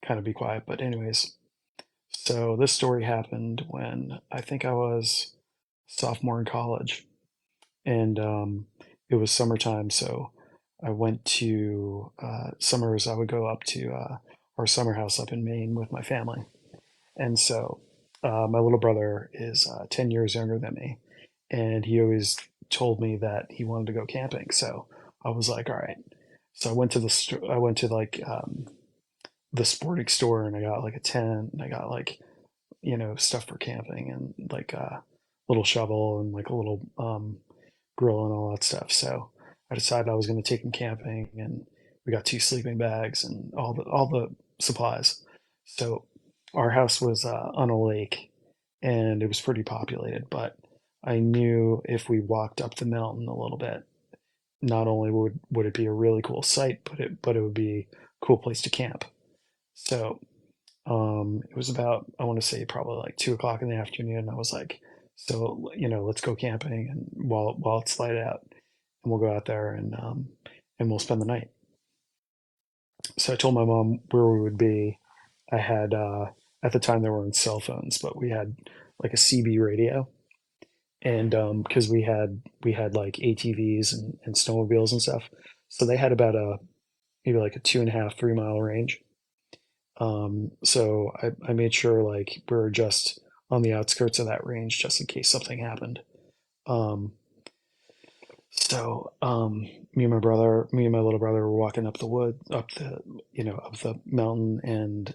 kind of be quiet. But anyways. So this story happened when I think I was sophomore in college, and it was summertime. So I went to summers. I would go up to our summer house up in Maine with my family, and so my little brother is 10 years younger than me, and he always told me that he wanted to go camping. So I was like, all right. So I went to I went to the sporting store, and I got like a tent, and I got stuff for camping and like a little shovel and like a little grill and all that stuff. So I decided I was going to take him camping, and we got two sleeping bags and all the supplies. So our house was on a lake, and it was pretty populated, but I knew if we walked up the mountain a little bit, not only would it be a really cool site, but it would be a cool place to camp. So it was about, I want to say probably like 2 o'clock in the afternoon. I was like, so, let's go camping and while it's light out, and we'll go out there and we'll spend the night. So I told my mom where we would be. I had, at the time there weren't cell phones, but we had like a CB radio. And, cause we had like ATVs and snowmobiles and stuff. So they had about maybe like a 2.5, 3 mile range. So I made sure like we are just on the outskirts of that range just in case something happened. Um, so me and my little brother were walking up the wood, up the mountain, and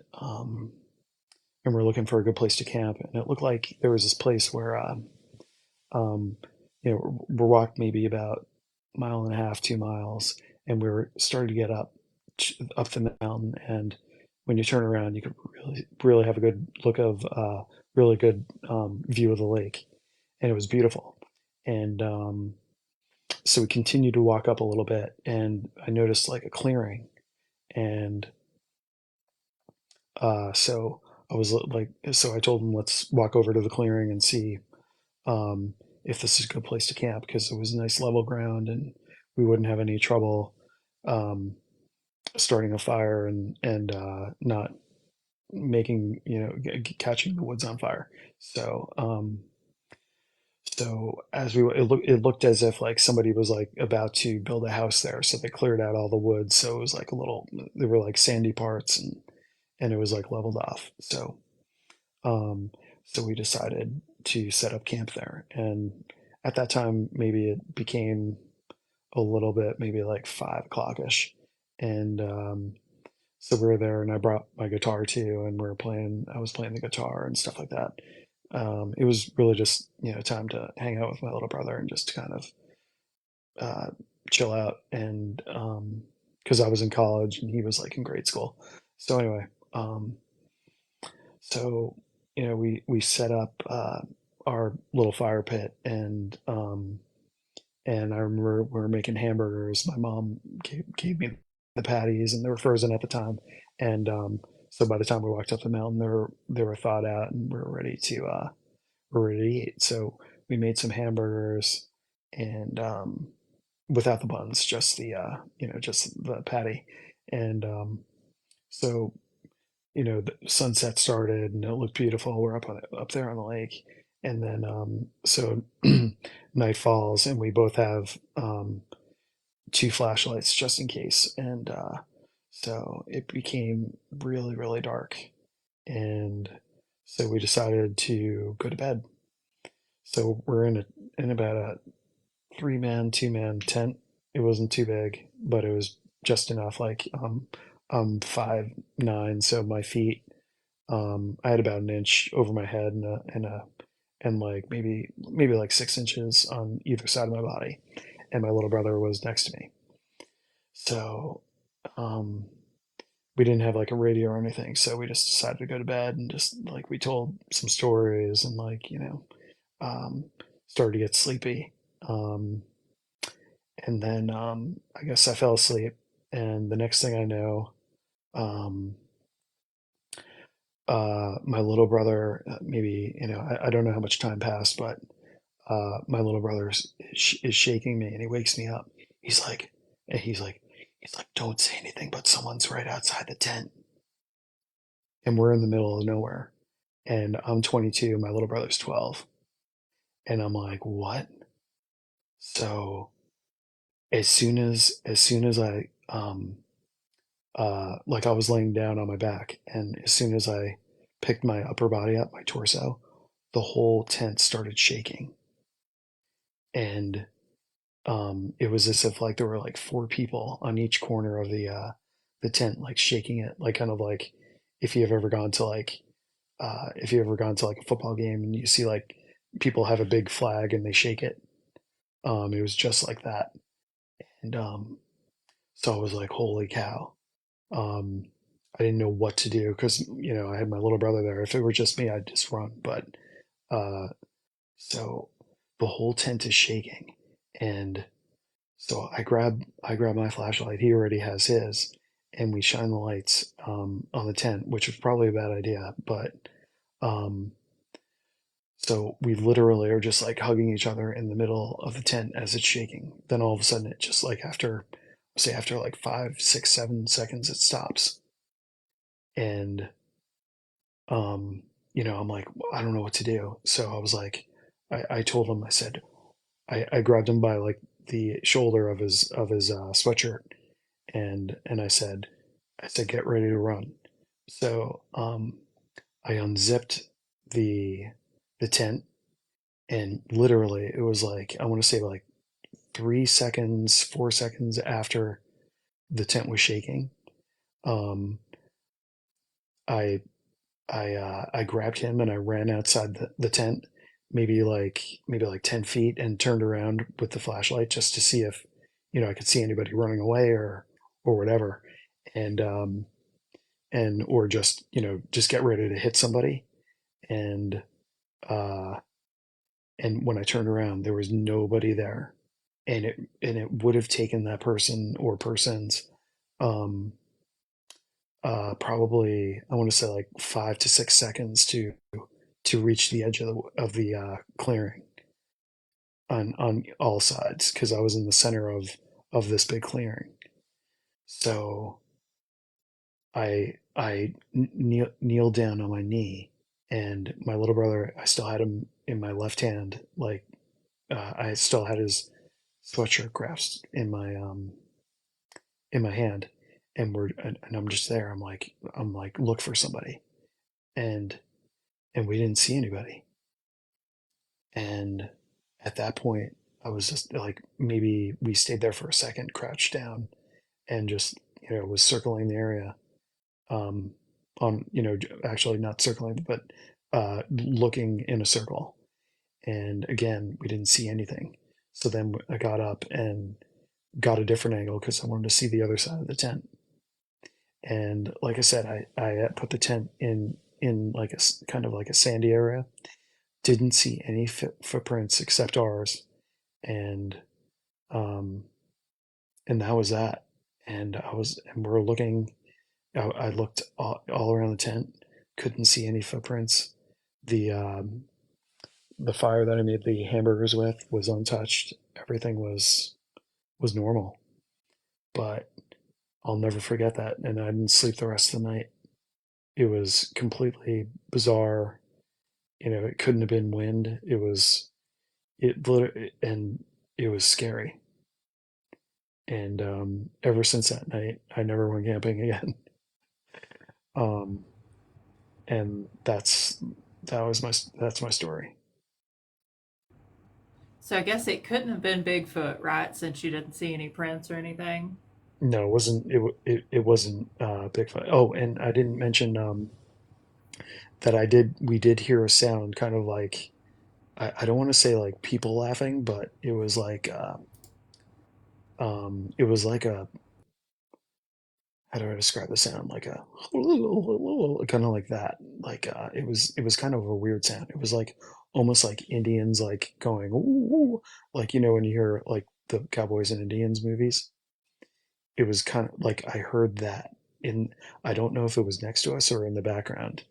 we're looking for a good place to camp. And it looked like there was this place where, um, we're walking maybe about 1.5 miles, 2 miles, and we were starting to get up the mountain, and when you turn around, you could really have a good look of really good view of the lake, and it was beautiful. And so we continued to walk up a little bit, and I noticed like a clearing, and so I was like, so I told him, let's walk over to the clearing and see if this is a good place to camp, because it was nice level ground and we wouldn't have any trouble um, starting a fire and not making, catching the woods on fire. So so as it looked as if like somebody was like about to build a house there, so they cleared out all the woods, so it was like a little, there were like sandy parts, and it was like leveled off. Um, so we decided to set up camp there. And at that time, maybe it became a little bit, maybe like 5 o'clock ish. And so we were there, and I brought my guitar too, and I was playing the guitar and stuff like that. It was really just, time to hang out with my little brother and just kind of uh, chill out. And because I was in college and he was like in grade school. So anyway, so we set up our little fire pit, and I remember we were making hamburgers. My mom gave me the patties, and they were frozen at the time. And so by the time we walked up the mountain, they were thawed out, and we were ready to eat. So we made some hamburgers, and without the buns, just just the patty. And so the sunset started, and it looked beautiful. We're up there on the lake, and then so night falls, and we both have 2 flashlights just in case. And so it became really, really dark, and so we decided to go to bed. So we're in about a 3-man, 2-man tent. It wasn't too big, but it was just enough. Like 5'9", so my feet, I had about an inch over my head, and like maybe like 6 inches on either side of my body, and my little brother was next to me. So um, we didn't have like a radio or anything, so we just decided to go to bed, and just like we told some stories, and like um, started to get sleepy. Um, and then I guess I fell asleep, and the next thing I know, um, my little brother, maybe I don't know how much time passed, but my little brother is shaking me, and he wakes me up. He's like, and he's like, don't say anything, but someone's right outside the tent, and we're in the middle of nowhere, and I'm 22, my little brother's 12, and I'm like, what? So as soon as I like I was laying down on my back, and as soon as I picked my upper body up, my torso, the whole tent started shaking. And it was as if like there were like 4 people on each corner of the tent, like shaking it, like kind of like if you've ever gone to like if you've ever gone to like a football game and you see like people have a big flag and they shake it. It was just like that. And so I was like, holy cow. Um, I didn't know what to do, because I had my little brother there. If it were just me, I'd just run. But uh, so the whole tent is shaking, and so I grab my flashlight. He already has his, and we shine the lights on the tent, which was probably a bad idea. But um, so we literally are just like hugging each other in the middle of the tent as it's shaking. Then all of a sudden, it just like after like 5, 6, 7 seconds, it stops. And I'm like, I don't know what to do. So I was like, I told him, I said, I grabbed him by like the shoulder of his sweatshirt, and I said, get ready to run. So I unzipped the the tent, and literally it was like, I want to say like 3 seconds, 4 seconds after the tent was shaking. Um, I I grabbed him, and I ran outside the tent, maybe like 10 feet, and turned around with the flashlight just to see if I could see anybody running away or whatever. And and or just just get ready to hit somebody. And uh, and when I turned around, there was nobody there, and it would have taken that person or persons um, probably, I want to say, like 5 to 6 seconds to reach the edge of the clearing on all sides, because I was in the center of this big clearing. So I kneeled down on my knee, and my little brother, I still had him in my left hand, like I still had his sweatshirt grasped in my hand, and I'm just there. I'm like, look for somebody, and we didn't see anybody. And at that point, I was just like, maybe we stayed there for a second, crouched down, and just was circling the area. Um, on actually not circling, but looking in a circle. And again, we didn't see anything. So then I got up and got a different angle because I wanted to see the other side of the tent. And like I said, I put the tent in like a kind of like a sandy area. Didn't see any footprints except ours, and um, that was that. And we're looking. I looked all around the tent, couldn't see any footprints. The the fire that I made the hamburgers with was untouched. Everything was normal, but I'll never forget that. And I didn't sleep the rest of the night. It was completely bizarre. It couldn't have been wind. And it was scary. And ever since that night, I never went camping again. Um, and that's my story. So I guess it couldn't have been Bigfoot, right? Since you didn't see any prints or anything. No, it wasn't. It wasn't Bigfoot. Oh, and I didn't mention that we did hear a sound, kind of like, I don't want to say like people laughing, but it was like a, how do I describe the sound? Like a kind of like that. Like it was kind of a weird sound. It was like almost like Indians like going ooh, like when you hear like the Cowboys and Indians movies. It was kind of like I heard that in, I don't know if it was next to us or in the background,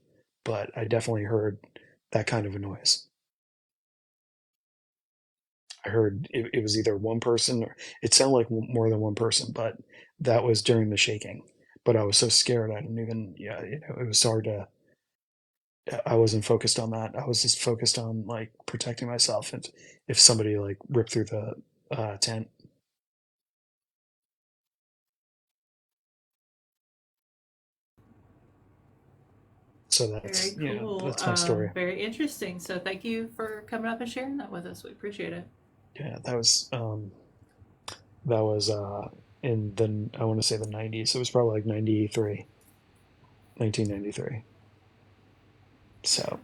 but I definitely heard that kind of a noise. I heard it was either one person, or it sounded like more than one person, but that was during the shaking. But I was so scared, I didn't even, yeah, it was hard to, I wasn't focused on that. I was just focused on like protecting myself, and if somebody like ripped through the tent. So Very that's, cool. that's my story. Very interesting. So thank you for coming up and sharing that with us. We appreciate it. Yeah, that was in the, I want to say the 90s. It was probably like 1993. So,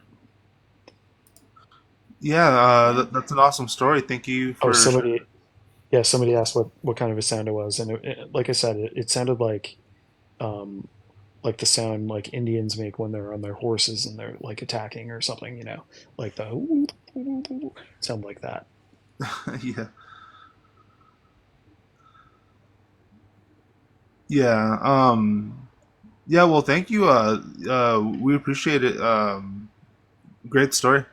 Yeah, Yeah. that's an awesome story. Thank you oh, for sharing. somebody asked what kind of a sound it was, and like I said, it sounded um, like the sound like Indians make when they're on their horses and they're like attacking or something, like the sound like that. Yeah, yeah, yeah. Well, thank you. We appreciate it. Great story,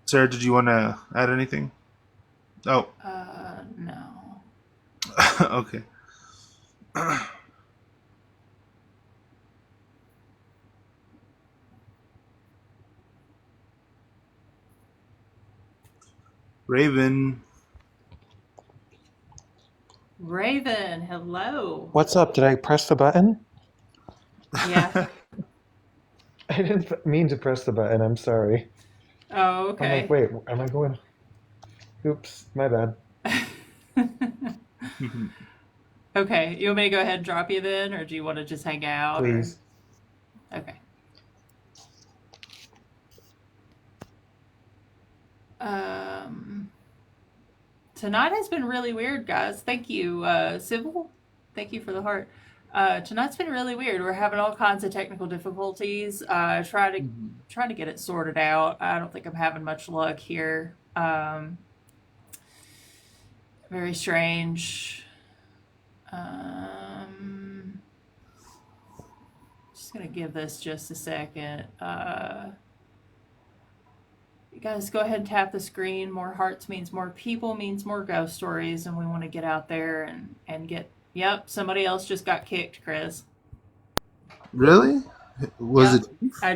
Sarah. Did you want to add anything? Oh, No. okay. Raven. Raven, hello. What's up? Did I press the button? Yeah. I didn't mean to press the button. I'm sorry. Oh, I'm like, okay. wait, am I going? Oops, my bad. Okay. You want me to go ahead and drop you then, or do you want to just hang out, or? Please. Okay. Um, Tonight has been really weird, guys. Thank you, Civil. Thank you for the heart. Tonight's been really weird. We're having all kinds of technical difficulties. Trying to get it sorted out. I don't think I'm having much luck here. Very strange. Just gonna give this just a second. You guys go ahead and tap the screen. More hearts means more people, means more ghost stories, and we want to get out there and get. Yep, somebody else just got kicked, Chris. Really? Was Yep. it? I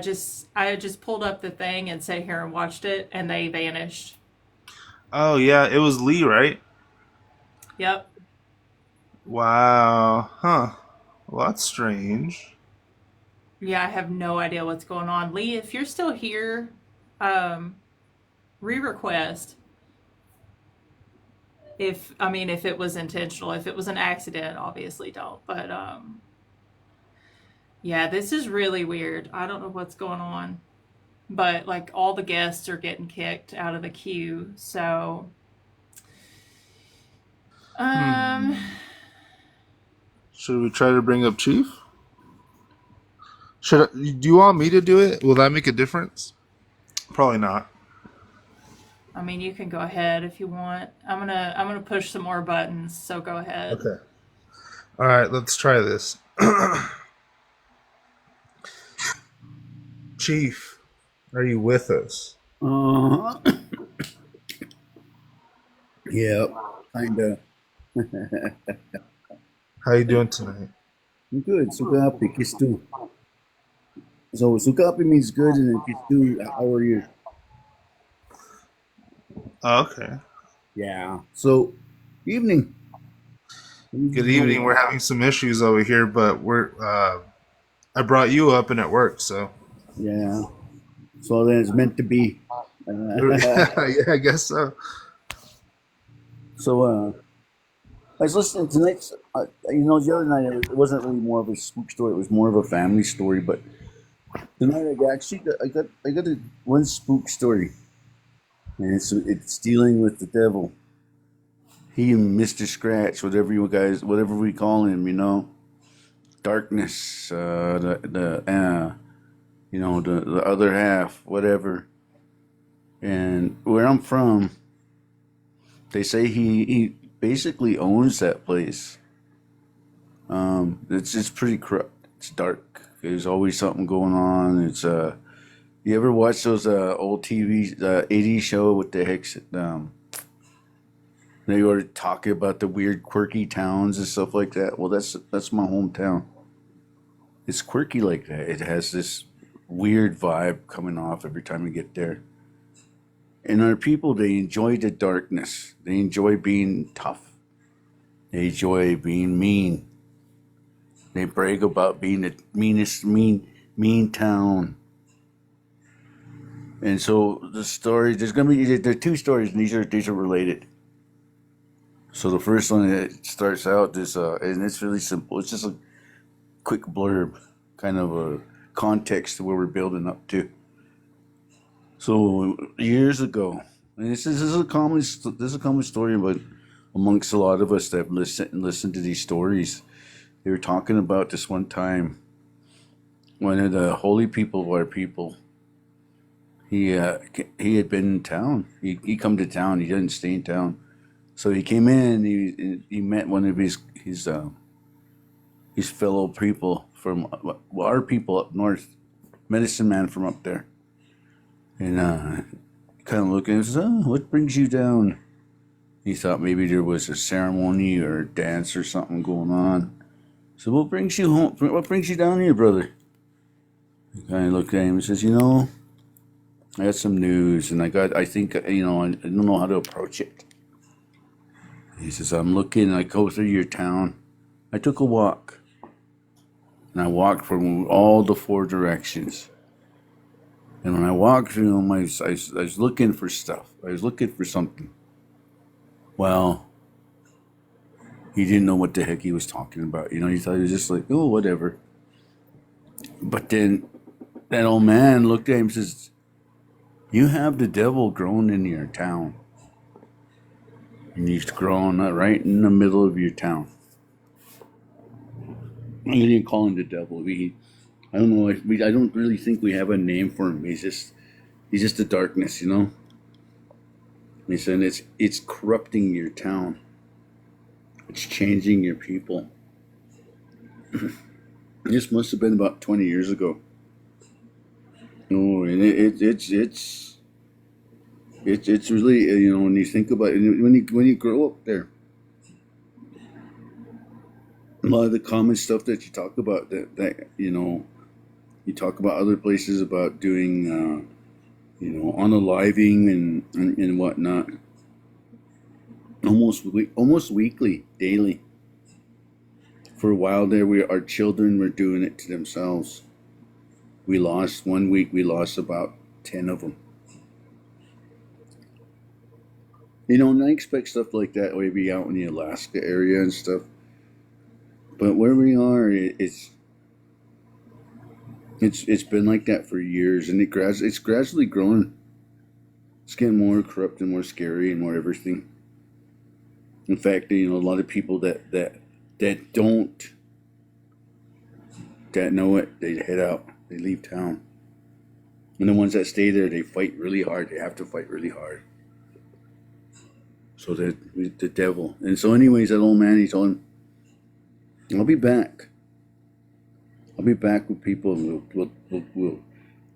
just pulled up the thing and sat here and watched it, and they vanished. Oh yeah, it was Lee, right? Yep. Wow. Huh. Well, that's strange. Yeah, I have no idea what's going on. Lee, if you're still here, um, re-request. If it was intentional, if it was an accident, obviously don't. But yeah, this is really weird. I don't know what's going on, but like all the guests are getting kicked out of the queue. So, um, Should we try to bring up Chief? Do you want me to do it? Will that make a difference? Probably not. I mean, you can go ahead if you want. I'm gonna push some more buttons. So go ahead. Okay. All right, let's try this. Chief, are you with us? Yeah, kinda. How you doing tonight? I'm good. Sukapi, kistu. So sukapi means good, and then kistu, how are you? Okay. Yeah. So, evening. Good evening. We're having some issues over here, but I brought you up and it worked, so. Yeah. So then it's meant to be. Yeah, I guess so. So, I was listening tonight. The other night it wasn't really more of a spook story. It was more of a family story. But tonight I got one spook story, and it's dealing with the devil. He and Mr. Scratch, whatever we call him, darkness, the other half, whatever. And where I'm from, they say he basically owns that place. It's just pretty corrupt. It's dark. There's always something going on. It's you ever watch those old TV 80s show with the hex? They were talking about the weird, quirky towns and stuff like that. Well, that's my hometown. It's quirky like that. It has this weird vibe coming off every time you get there. And our people, they enjoy the darkness. They enjoy being tough. They enjoy being mean. They brag about being the meanest, mean town. And so the story, there are two stories, and these are related. So the first one, it starts out and it's really simple. It's just a quick blurb, kind of a context to where we're building up to. So years ago, and this is a common story, but amongst a lot of us that have listened to these stories, they were talking about this one time. One of the holy people of our people, he had been in town. He come to town. He didn't stay in town. So he came in. He met one of his fellow people from our people up north, medicine man from up there, and kind of looking and says, "Oh, what brings you down?" He thought maybe there was a ceremony or a dance or something going on. So what brings you home? What brings you down here, brother? He kind of looked at him and says, I got some news, and I think I don't know how to approach it. He says, I'm looking, I go through your town. I took a walk. And I walked from all the four directions. And when I walked through them, I was looking for stuff. I was looking for something. Well, he didn't know what the heck he was talking about. He thought he was just like, oh, whatever. But then that old man looked at him and says, you have the devil grown in your town. And he's growing right in the middle of your town. I didn't call him the devil. I don't know. I don't really think we have a name for him. He's just the darkness, you know. He said it's corrupting your town. It's changing your people. This must have been about 20 years ago. No, and it's really, you know, when you think about it, when you grow up there, a lot of the common stuff that you talk about that you know, you talk about other places about doing you know, unaliving and whatnot, almost weekly, daily. For a while there, our children were doing it to themselves. We lost 1 week. We lost about 10 of them. You know, and I expect stuff like that maybe out in the Alaska area and stuff. But where we are, it's been like that for years, and it's gradually growing. It's getting more corrupt and more scary and more everything. In fact, you know, a lot of people that don't that know it, they head out, they leave town, and the ones that stay there, they fight really hard. They have to fight really hard. So the devil. And so, anyways, that old man, he told him, "I'll be back. I'll be back with people, and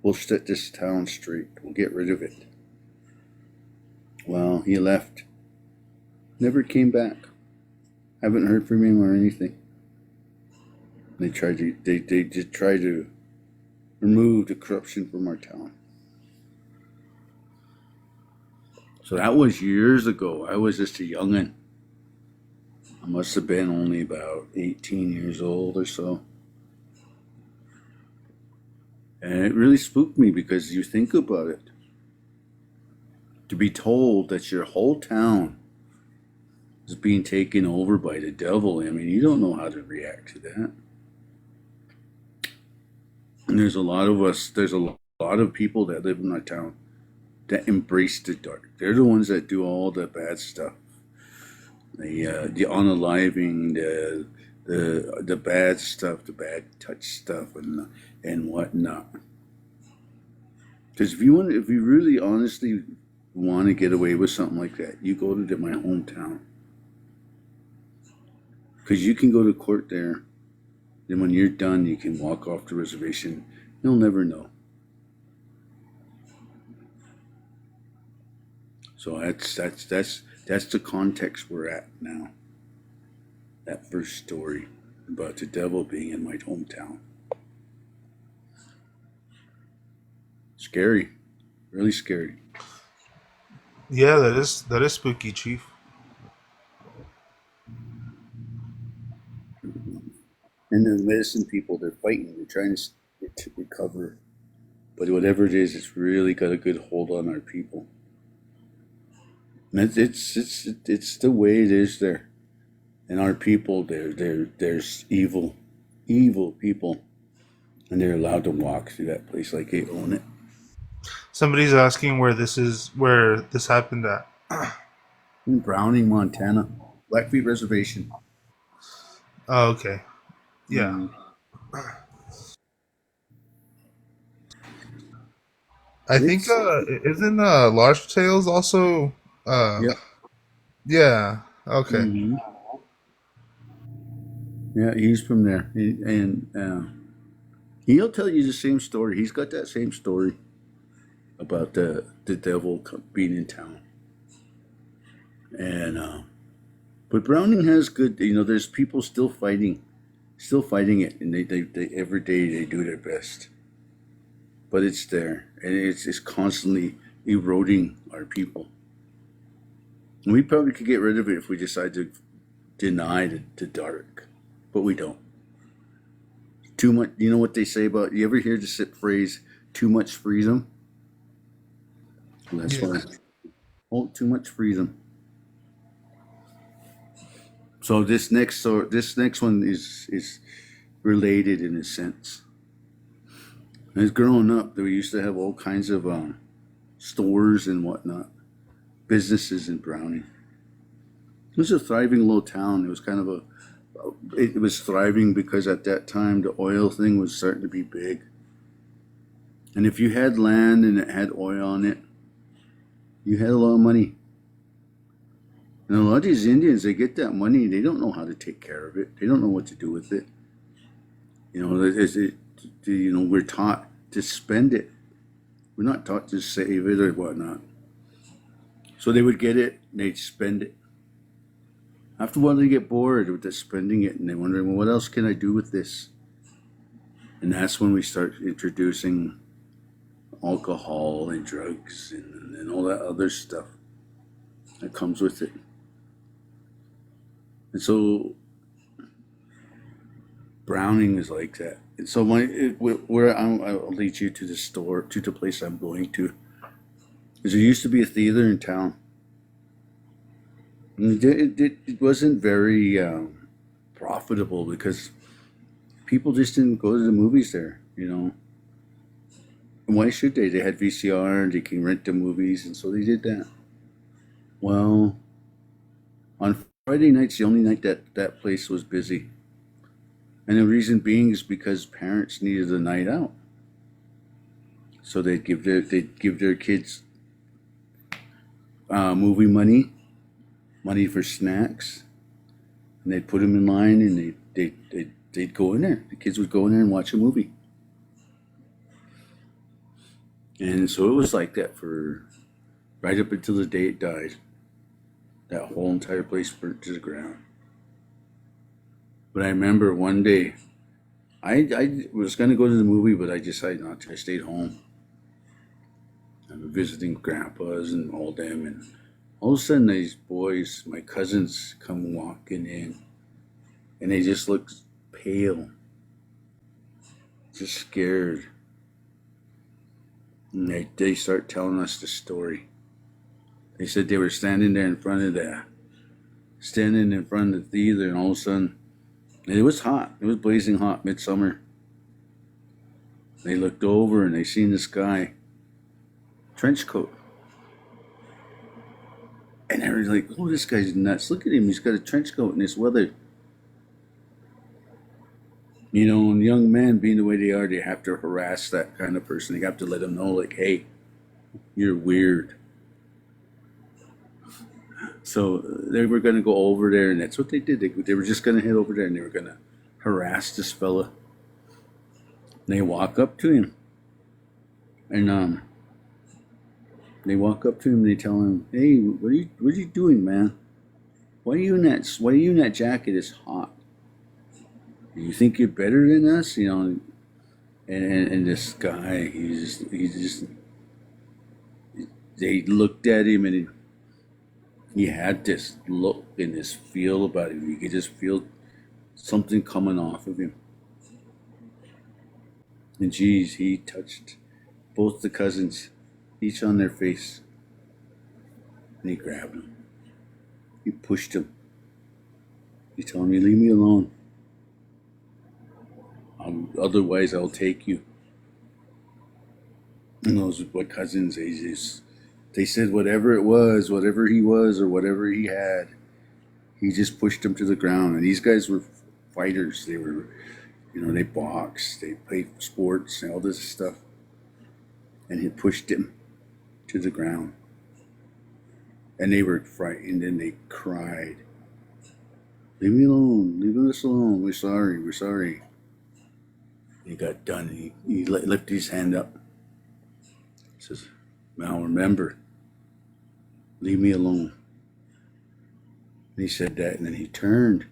we'll set this town straight. We'll get rid of it." Well, he left. Never came back. Haven't heard from him or anything. They just try to remove the corruption from our town. So that was years ago. I was just a youngin'. I must have been only about 18 years old or so. And it really spooked me because you think about it. To be told that your whole town is being taken over by the devil, I mean, you don't know how to react to that. And there's a lot of people that live in our town that embrace the dark. They're the ones that do all the bad stuff. The unaliving, the bad stuff, the bad touch stuff, and whatnot. Because if you really honestly want to get away with something like that, you go to my hometown. Because you can go to court there, then when you're done, you can walk off the reservation. You'll never know. So that's the context we're at now. That first story about the devil being in my hometown. Scary, really scary. Yeah, that is spooky, Chief. And the medicine people, they're fighting. They're trying to recover, but whatever it is, it's really got a good hold on our people. And it's the way it is there. And our people, there's evil people, and they're allowed to walk through that place like they own it. Somebody's asking where this happened at. In Browning, Montana, Blackfeet Reservation. Oh, okay. Yeah. I think isn't Large Tails also Yep. Yeah. Okay. Mm-hmm. Yeah, he's from there, he'll tell you the same story. He's got that same story about the devil being in town. And but Browning has good. You know, there's people still fighting it, and they every day they do their best. But it's there, and it's constantly eroding our people. And we probably could get rid of it if we decide to deny the dark, but we don't. Too much. You know what they say about? You ever hear the phrase "too much freedom"? Well, that's why. Oh, too much freedom. So this next one is related in a sense. As growing up, we used to have all kinds of stores and whatnot, businesses in Browning. It was a thriving little town. It was kind of it was thriving because at that time the oil thing was starting to be big. And if you had land and it had oil on it, you had a lot of money. And a lot of these Indians, they get that money, they don't know how to take care of it. They don't know what to do with it. We're taught to spend it. We're not taught to save it or whatnot. So they would get it, they'd spend it. After a while, they get bored with the spending it, and they wonder, well, what else can I do with this? And that's when we start introducing alcohol and drugs and all that other stuff that comes with it. And so Browning is like that. And so I'll lead you to the store, to the place I'm going to. Because there used to be a theater in town. And it wasn't very profitable because people just didn't go to the movies there, And why should they? They had VCR, they can rent the movies, and so they did that. Well, on Friday nights, the only night that place was busy. And the reason being is because parents needed a night out. So they'd give their kids movie money for snacks, and they'd put them in line, and they'd go in there. The kids would go in there and watch a movie. And so it was like that for right up until the day it died. That whole entire place burnt to the ground. But I remember one day, I was going to go to the movie, but I decided not to. I stayed home. I was visiting grandpas and all them, and all of a sudden these boys, my cousins, come walking in, and they just look pale, just scared. And they start telling us the story. They said they were standing in front of the theater, and all of a sudden, it was hot. It was blazing hot, midsummer. They looked over and they seen this guy, trench coat. And they were like, oh, this guy's nuts. Look at him. He's got a trench coat in this weather. And young men, being the way they are, they have to harass that kind of person. They have to let them know, like, hey, you're weird. So they were going to go over there, and that's what they did. They were just going to head over there, and they were going to harass this fella. And they walk up to him, and they walk up to him, and they tell him, "Hey, what are you doing, man? Why are you in that jacket? It's hot. You think you're better than us, And this guy, they looked at him, and he had this look and this feel about him. You could just feel something coming off of him. And geez, he touched both the cousins, each on their face. And he grabbed him. He pushed him. He told me, leave me alone. Otherwise, I'll take you. And those cousins, they said whatever it was, whatever he was or whatever he had, he just pushed him to the ground. And these guys were fighters. They were, they boxed, they played sports and all this stuff. And he pushed him to the ground. And they were frightened and they cried. Leave me alone. Leave us alone. We're sorry. He got done. He lifted his hand up. He says, now remember, leave me alone. And he said that, and then he turned.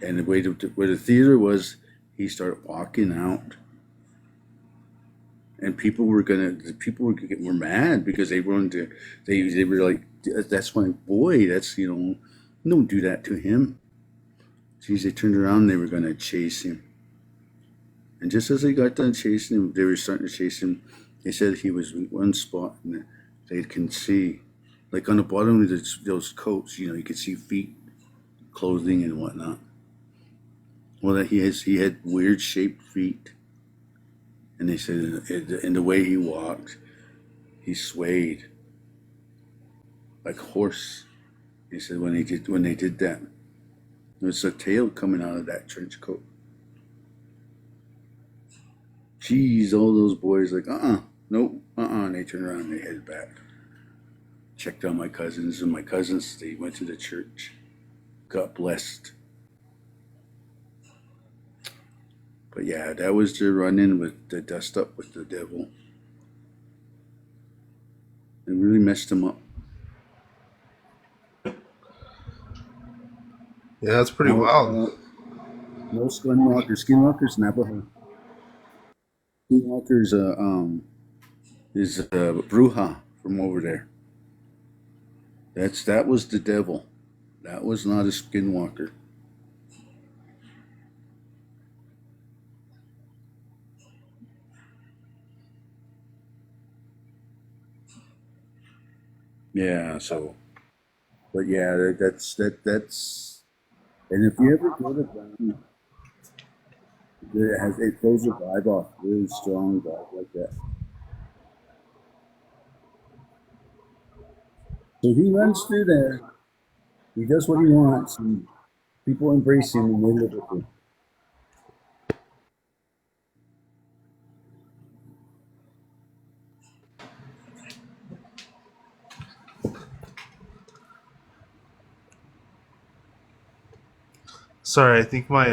And the way where the theater was, he started walking out. And people were mad because they wanted to. They were like, that's my boy. That's don't do that to him. Geez, they turned around and they were gonna chase him. And just as they got done chasing him, they were starting to chase him. They said he was in one spot and they can see, like on the bottom of those coats, you could see feet, clothing and whatnot. Well, that he had weird shaped feet. And they said in the way he walked, he swayed like a horse. He said when they did that, there was a tail coming out of that trench coat. Jeez, all those boys like, nope, and they turned around and they headed back. Checked on my cousins, and my cousins, they went to the church. Got blessed. But yeah, that was the run-in with the dust up with the devil. It really messed him up. Yeah, that's pretty wild. No skinwalker. Skinwalker's Navajo. Skinwalker's is Bruja from over there. That was the devil. That was not a skinwalker. Yeah, so, but yeah, that's, and if you ever go to Brown, it throws your vibe off, really strong vibe like that. So he runs through there, he does what he wants, and people embrace him and they live with him. Sorry, I think my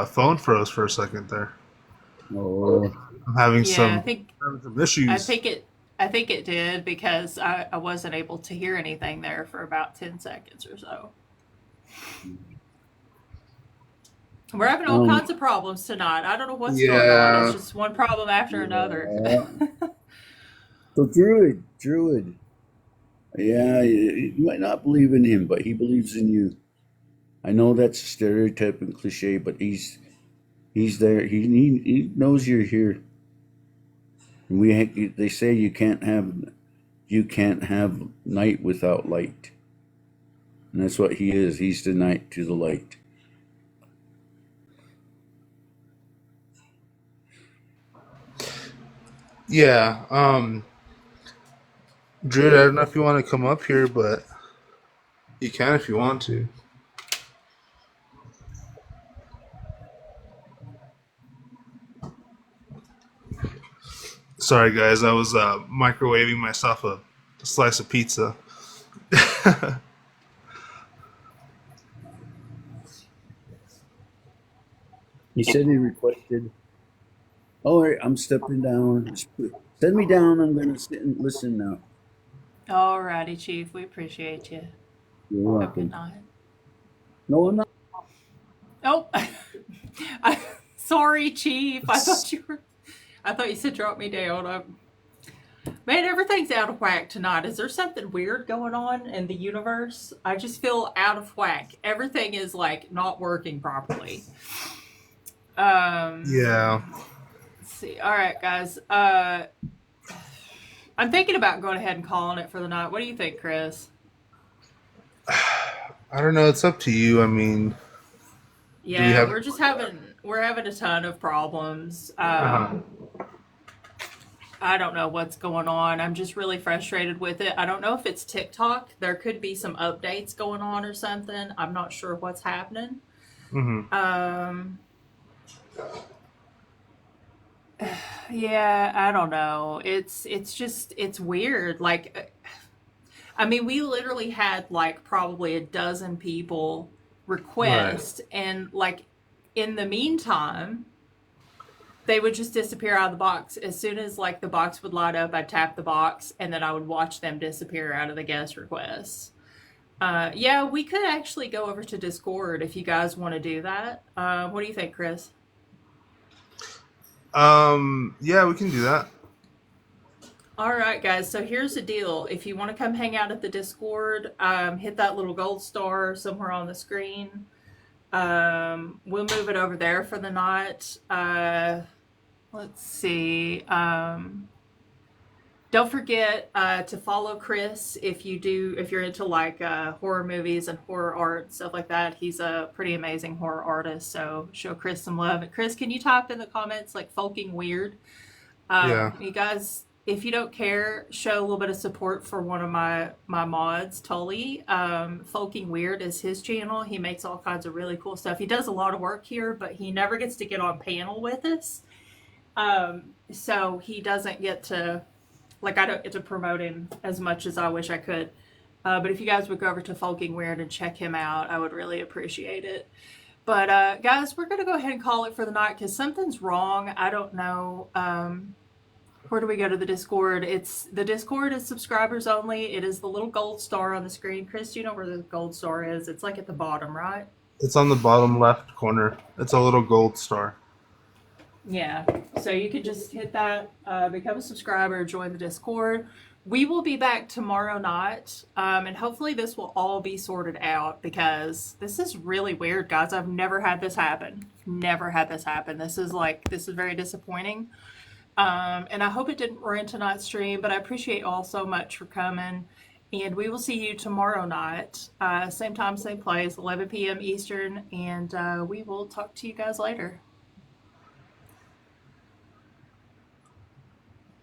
phone froze for a second there. Oh, I'm having Yeah, some issues. I think it did because I wasn't able to hear anything there for about 10 seconds or so. We're having all kinds of problems tonight. I don't know what's going on. It's just one problem after another. So Druid. Yeah, you might not believe in him, but he believes in you. I know that's a stereotype and cliche, but he's there. He knows you're here. And they say you can't have night without light, and that's what he is. He's the night to the light. Yeah, Drew, I don't know if you want to come up here, but you can if you want to. Sorry, guys, I was microwaving myself a slice of pizza. He said he requested. All right, I'm stepping down. Send me down. I'm going to sit and listen now. Alrighty, Chief. We appreciate you. You're Have a good welcome. night. No, I'm not. Oh, sorry, Chief. I thought you said drop me down. Man, everything's out of whack tonight. Is there something weird going on in the universe? I just feel out of whack. Everything is like not working properly. Yeah. Let's see. All right, guys. I'm thinking about going ahead and calling it for the night. What do you think, Chris? I don't know. It's up to you. I mean, yeah, we're having a ton of problems. I don't know what's going on. I'm just really frustrated with it. I don't know if it's TikTok. There could be some updates going on or something. I'm not sure what's happening. Yeah, I don't know. It's weird. Like, I mean, we literally had like probably a dozen people request, and like in the meantime, they would just disappear out of the box. As soon as like the box would light up, I'd tap the box, and then I would watch them disappear out of the guest requests. Yeah, we could actually go over to Discord if you guys want to do that. What do you think, Chris? Yeah, we can do that. All right, guys. So here's the deal. If you want to come hang out at the Discord, hit that little gold star somewhere on the screen. We'll move it over there for the night. Let's see. Don't forget to follow Chris if you're into like horror movies and horror art, stuff like that. He's a pretty amazing horror artist, so show Chris some love. And Chris, can you type in the comments like "folking weird"? Yeah. You guys if you don't care, show a little bit of support for one of my mods, Tully. Folking Weird is his channel. He makes all kinds of really cool stuff. He does a lot of work here, but he never gets to get on panel with us. So he doesn't get to, like, I don't get to promote him as much as I wish I could. But if you guys would go over to Folking Weird and check him out, I would really appreciate it. But guys, we're gonna go ahead and call it for the night because something's wrong. I don't know. Where do we go to the Discord? The Discord is subscribers only. It is the little gold star on the screen. Chris, do you know where the gold star is? It's like at the bottom, right? It's on the bottom left corner. It's a little gold star. Yeah. So you could just hit that, become a subscriber, join the Discord. We will be back tomorrow night, and hopefully this will all be sorted out because this is really weird, guys. I've never had this happen. Never had this happen. This is very disappointing. And I hope it didn't ruin tonight's stream, but I appreciate you all so much for coming. And we will see you tomorrow night, same time, same place, 11 p.m. Eastern, and we will talk to you guys later.